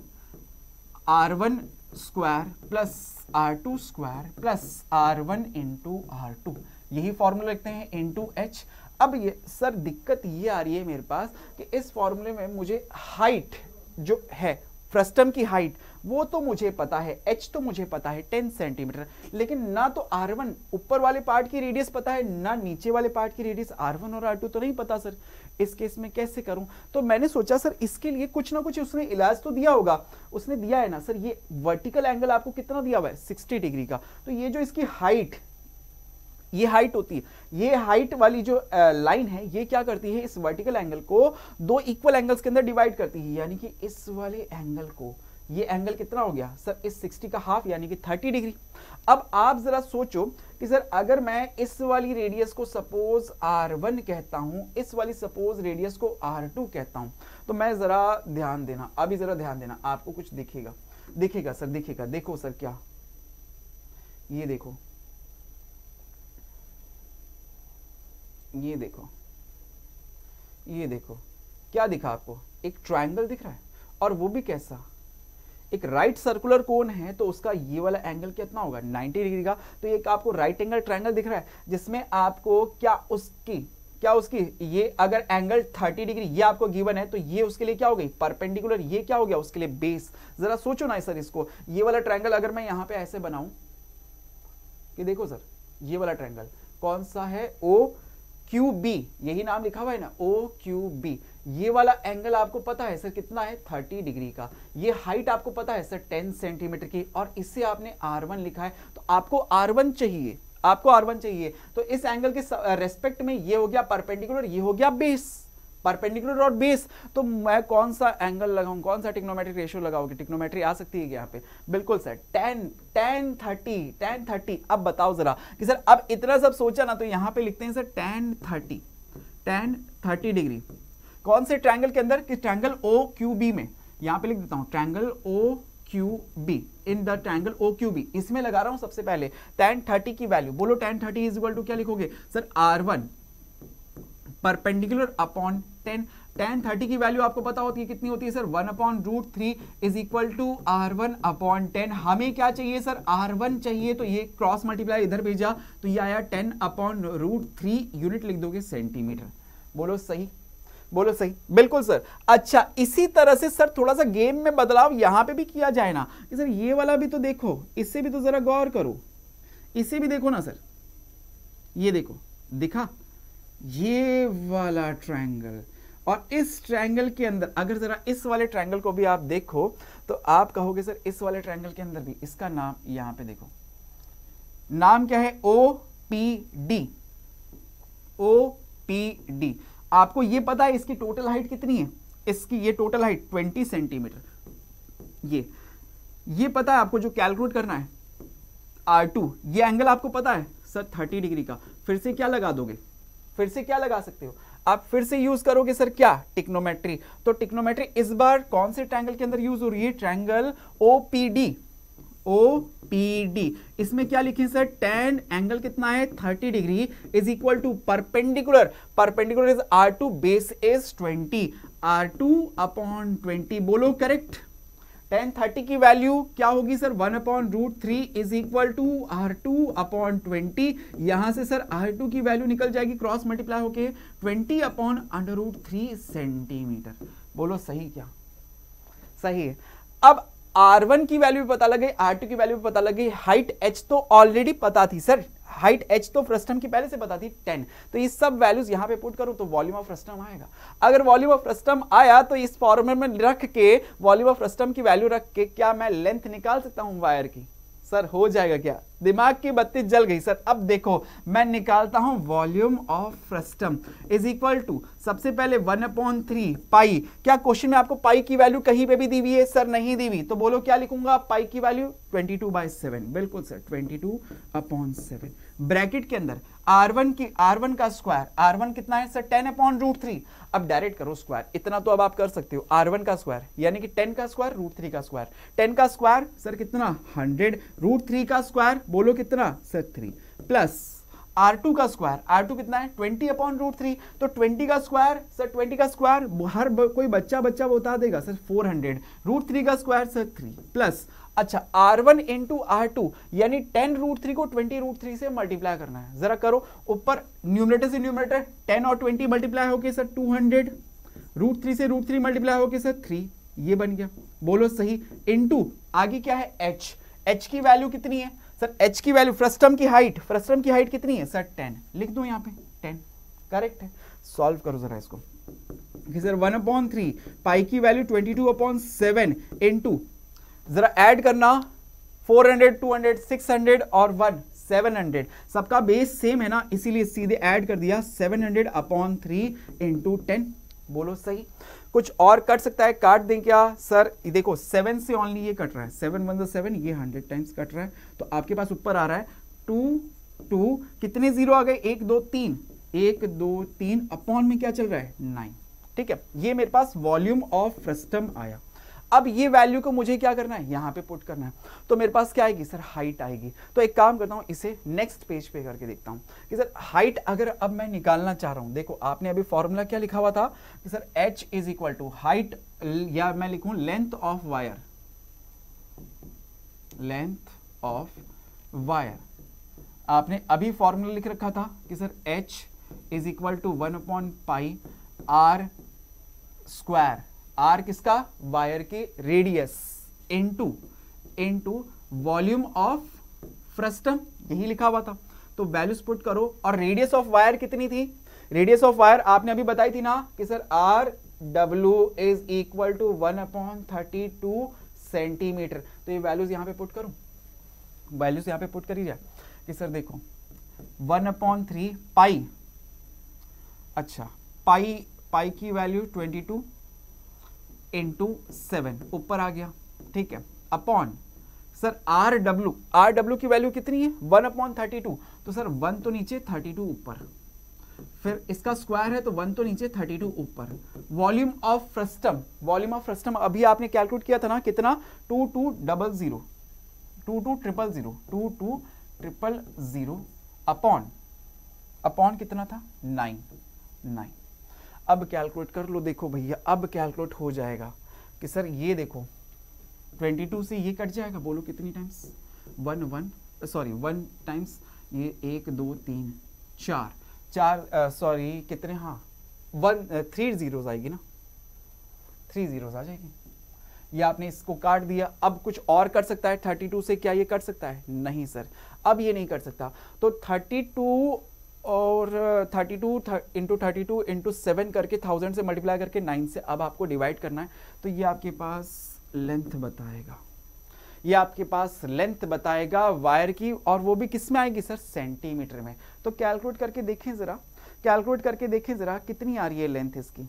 S1: R1 square plus R2 square plus R1 into R2, यही फॉर्मूला लिखते हैं इंटू H। अब ये सर दिक्कत ये आ रही है मेरे पास कि इस फॉर्मूले में मुझे हाइट जो है, फ्रस्टम की हाइट, वो तो मुझे पता है, H तो मुझे पता है 10 सेंटीमीटर, लेकिन ना तो R1 ऊपर वाले पार्ट की रेडियस पता है, ना नीचे वाले पार्ट की रेडियस R1 और R2 तो नहीं पता सर। इस केस में कैसे करूं? तो मैंने सोचा सर इसके लिए कुछ ना कुछ उसने इलाज तो दिया होगा। उसने दिया है ना सर, ये वर्टिकल एंगल आपको कितना दिया हुआ है? 60 डिग्री का। तो ये जो इसकी हाइट, ये हाइट होती है, ये हाइट वाली जो लाइन है, ये क्या करती है? इस वर्टिकल एंगल को दो इक्वल एंगल्स के अंदर डिवाइड करती है, यानी कि इस वाले एंगल को, ये एंगल कितना हो गया सर? इस 60 का हाफ, यानी कि 30 डिग्री। अब आप जरा सोचो कि सर अगर मैं इस वाली रेडियस को सपोज R1 कहता हूं, इस वाली सपोज रेडियस को R2 कहता हूं, तो मैं जरा ध्यान देना, अभी जरा ध्यान देना, आपको कुछ दिखेगा सर, दिखेगा। देखो सर क्या, ये देखो, ये देखो, ये देखो, क्या दिखा आपको? एक ट्रायंगल दिख रहा है, और वो भी कैसा? एक राइट सर्कुलर कोन है, तो उसका ये वाला एंगल कितना होगा? 90 डिग्री का। तो एक आपको राइट एंगल ट्रायंगल दिख रहा है, जिसमें आपको क्या उसकी ये अगर एंगल 30 डिग्री ये आपको गिवन है, तो ये उसके लिए क्या हो गई? परपेंडिकुलर। ये क्या हो गया उसके लिए? बेस। जरा सोचो ना सर इसको, ये वाला ट्रायंगल अगर मैं यहां पे ऐसे बनाऊं कि देखो सर, ये वाला ट्रायंगल कौन सा है? OQB, यही नाम लिखा हुआ है ना, OQB। ये वाला एंगल आपको पता है सर कितना है? 30 डिग्री का। ये हाइट आपको पता है सर 10 सेंटीमीटर की, और इससे आपने R1 लिखा है, तो आपको R1 चाहिए, तो इस एंगल के रेस्पेक्ट में ये हो गया परपेंडिकुलर, ये हो गया बेस, परपेंडिकुलर और बेस। तो मैं कौन सा एंगल लगाऊं, कौन सा ट्रिग्नोमेट्रिक रेशियो लगाओगे? ट्रिग्नोमेट्री आ सकती है यहाँ पे, बिल्कुल सर, 10 30। अब बताओ जरा कि सर अब इतना सब सोचा ना, तो यहाँ पे लिखते हैं सर tan 30 डिग्री। कौन से ट्रायंगल के अंदर? कि ट्रायंगल OQB में। यहाँ पे लिख देता हूँ triangle OQB, in the triangle OQB, इसमें लगा रहा हूं सबसे पहले tan 30 की वैल्यू। बोलो tan 30 इज इक्वल टू क्या लिखोगे sir? R1 perpendicular upon 10। tan 30 की वैल्यू आपको पता होती है कितनी होती है sir? 1/√3 is equal to R1 upon 10। हमें क्या चाहिए सर? R1 चाहिए, तो ये क्रॉस मल्टीप्लाई इधर भेजा, तो ये आया 10/√3, यूनिट लिख दोगे सेंटीमीटर। बोलो सही, बोलो सही, बिल्कुल सर। अच्छा, इसी तरह से सर थोड़ा सा गेम में बदलाव यहां पे भी किया जाए ना कि सर ये वाला भी तो देखो, इससे भी तो जरा गौर करो, इसे भी देखो ना सर, ये देखो, दिखा ये वाला ट्रायंगल, और इस ट्रायंगल के अंदर अगर जरा इस वाले ट्रायंगल को भी आप देखो, तो आप कहोगे सर इस वाले ट्रायंगल के अंदर भी, इसका नाम यहां पे देखो, नाम क्या है? OPD। OPD। आपको ये पता है इसकी टोटल हाइट कितनी है? इसकी ये टोटल हाइट 20 सेंटीमीटर। ये पता है आपको, जो कैलकुलेट करना है R2। ये एंगल आपको पता है सर 30 डिग्री का। फिर से क्या लगा दोगे? फिर से क्या लगा सकते हो आप? फिर से यूज करोगे सर क्या? टिक्नोमेट्री। तो टिक्नोमेट्री इस बार कौन से ट्रायंगल के अंदर यूज हो रही है? Triangle OPD। इसमें क्या लिखें सर? tan एंगल कितना है? 30 degree is equal to perpendicular is R2, base is 20, R2 upon 20। बोलो करेक्ट। tan 30 की वैल्यू क्या होगी sir? 1/√3 is equal to R2 upon 20। यहां से सर R2 की वैल्यू निकल जाएगी, क्रॉस मल्टीप्लाई होके 20/√3 सेंटीमीटर। बोलो सही क्या? सही है। अब R1 की वैल्यू भी पता लग गई, R2 की वैल्यू भी पता लग गई, हाइट H तो ऑलरेडी पता थी सर, हाइट h तो फ्रस्टम की पहले से पता थी 10, तो ये सब वैल्यूज यहां पे पुट करूं तो वॉल्यूम ऑफ फ्रस्टम आएगा। अगर वॉल्यूम ऑफ फ्रस्टम आया तो इस फॉर्मूले में रख के वॉल्यूम ऑफ फ्रस्टम की वैल्यू रख के क्या मैं लेंथ निकाल सकता हूं वायर की? सर हो जाएगा क्या? दिमाग की बत्ती जल गई सर। अब देखो मैं निकालता हूं volume of frustum is equal to, सबसे पहले 1/3 पाई। क्या क्वेश्चन में आपको पाई की वैल्यू कहीं पे भी दी हुई है? सर नहीं दी हुई, तो बोलो क्या लिखूंगा पाई की वैल्यू? 22/7। बिल्कुल सर, 22/7 ब्रैकेट के अंदर R1 का स्क्वायर, R1 कितना है सर? 10/√3। अब डायरेक्ट करो स्क्वायर, इतना तो अब आप कर सकते हो। R1 का स्क्वायर यानी कि 10 का स्क्वायर √3 का स्क्वायर, 10 का स्क्वायर सर कितना? 100, √3 का स्क्वायर बोलो कितना सर? 3, प्लस R2 का स्क्वायर, R2 कितना है? 20/√3, तो 20 का स्क्वायर सर, 20 का स्क्वायर हर कोई बच्चा बता देगा सर 400, √3 का स्क्वायर सर 3, प्लस अच्छा R1 इंटू R2 यानी 10√3 को 20√3 से मल्टीप्लाई करना है। जरा करो, ऊपर न्यूमरेटर से न्यूमरेटर 10 और 20 मल्टीप्लाई होके सर 200, √3 से √3 मल्टीप्लाई होके सर 3, ये बन गया, बोलो सही। इंटू आगे क्या है? h की वैल्यू कितनी है सर? h की वैल्यू फ्रस्टम की हाइट कितनी है सर? 10, लिख दो यहाँ पे 10, करेक्ट है। सॉल्व करो जरा इसको कि सर 1/3 पाई की वैल्यू 22/7 इंटू, जरा ऐड करना 400, 200, 600 और 1 700, सबका बेस सेम है ना, इसीलिए सीधे ऐड कर दिया 700/3 इंटू 10, बोलो सही। कुछ और कट सकता है? काट दें क्या सर? देखो 7 से ओनली ये कट रहा है, 7 1 7, ये 100 टाइम्स कट रहा है, तो आपके पास ऊपर आ रहा है 2 कितने जीरो आ गए? 1 2 3, 1 2 3 अपॉन में क्या चल रहा है? 9, ठीक है। ये मेरे पास वॉल्यूम ऑफ फ्रस्टम आया। अब ये वैल्यू को मुझे क्या करना है? यहां पे पुट करना है, तो मेरे पास क्या आएगी सर? हाइट आएगी। तो एक काम करता हूं, इसे नेक्स्ट पेज पे करके देखता हूं कि सर हाइट अगर अब मैं निकालना चाह रहा हूं। देखो आपने अभी फॉर्मूला क्या लिखा हुआ था कि sir h is equal to height, या मैं लिखूं length of wire, length of wire. आपने अभी फॉर्मूला लिख रखा था कि sir h is equal to 1/π r square, R किसका? वायर के radius, into volume of frustum, यही लिखा हुआ था। तो वैल्यूज पुट करो, और रेडियस ऑफ वायर कितनी थी? रेडियस ऑफ वायर आपने अभी बताई थी ना कि sir R W is equal to 1/32 centimetre. तो ये वैल्यूज यहां पे पुट करूं, वैल्यूज यहां पे पुट करी जाए कि सर देखो 1/3 पाई, अच्छा पाई की वैल्यू 22 इंटू 7 ऊपर आ गया, ठीक है, अपॉन सर आर डब्ल्यू की वैल्यू कितनी है? 1/32, तो सर 1 तो नीचे 32 ऊपर, फिर इसका स्क्वायर है तो 1 तो नीचे 32 ऊपर। वॉल्यूम ऑफ फ्रस्टम अभी आपने कैलकुलेट किया था ना कितना? 2200 अपॉन कितना था? 9। अब कैलकुलेट कर लो, देखो भैया अब कैलकुलेट हो जाएगा कि सर ये देखो 22 से ये कट जाएगा, बोलो कितनी टाइम्स? 1 टाइम्स ये 1 2 3 4 सॉरी कितने, हाँ 3 जीरोस आएगी ना, 3 जीरोस आ जाएगी। ये आपने इसको काट दिया। अब कुछ और कर सकता है 32 से? क्या ये कट सकता है? नहीं सर, अब ये नहीं कर सकता। तो 32 और 32 इंटू 7 करके 1000 से मल्टीप्लाई करके 9 से अब आपको डिवाइड करना है, तो ये आपके पास लेंथ बताएगा, ये आपके पास लेंथ बताएगा वायर की, और वो भी किस में आएगी सर? सेंटीमीटर में। तो कैलकुलेट करके देखें जरा, कितनी आ रही है लेंथ इसकी।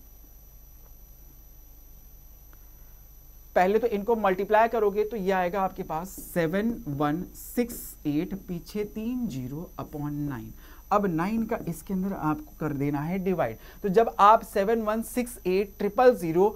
S1: पहले तो इनको मल्टीप्लाई करोगे तो ये आएगा आपके पास 7168, पीछे 3 0 अपॉन 9। अब 9 का इसके अंदर आपको कर देना है डिवाइड। तो जब आप 7168000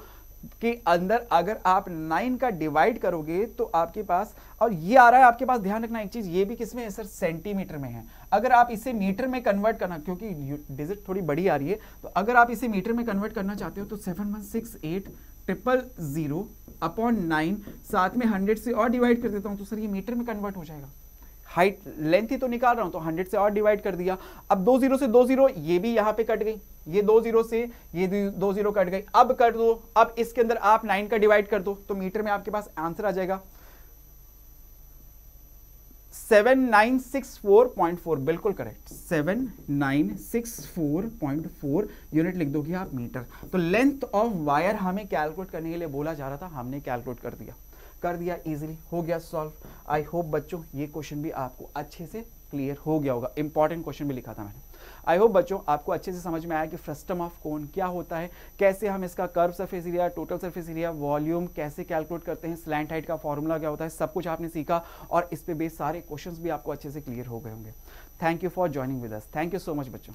S1: के अंदर अगर आप 9 का डिवाइड करोगे तो आपके पास, और ये आ रहा है आपके पास, ध्यान रखना एक चीज, ये भी किसमें है सर? सेंटीमीटर में है। अगर आप इसे मीटर में कन्वर्ट करना, क्योंकि डिजिट थोड़ी बड़ी आ रही है, तो अगर आप इसे मीटर में कन्वर्ट करना चाहते हो तो 7168000 अपॉन 9, साथ में 100 से और डिवाइड कर देता हूं तो सर ये मीटर में कन्वर्ट हो जाएगा। हाइट लेंथ ही तो निकाल रहा हूं, तो 100 से और डिवाइड कर दिया। अब 2 0 से 2 0, ये भी यहां पे कट गई, ये 2 0 से ये 2 0 कट गई। अब कर दो, अब इसके अंदर आप 9 का डिवाइड कर दो, तो मीटर में आपके पास आंसर आ जाएगा 7964.4, बिल्कुल करेक्ट, 7964.4 यूनिट लिख दोगे आप मीटर। तो लेंथ ऑफ वायर हमें कैलकुलेट करने के लिए बोला जा रहा था, हमने कैलकुलेट कर दिया इजीली, हो गया सॉल्व। आई होप बच्चों ये क्वेश्चन भी आपको अच्छे से क्लियर हो गया होगा, इंपॉर्टेंट क्वेश्चन भी लिखा था मैंने। आई होप बच्चों आपको अच्छे से समझ में आया कि फ्रस्टम ऑफ कोन क्या होता है, कैसे हम इसका curve surface area, total surface area, volume कैसे कैलकुलेट करते हैं, स्लैंट हाइट का फॉर्मूला क्या होता है, सब कुछ आपने सीखा और इस पे बेस सारे क्वेश्चंस भी आपको अच्छे से क्लियर हो गए होंगे। Thank you for joining with us, thank you so much बच्चों।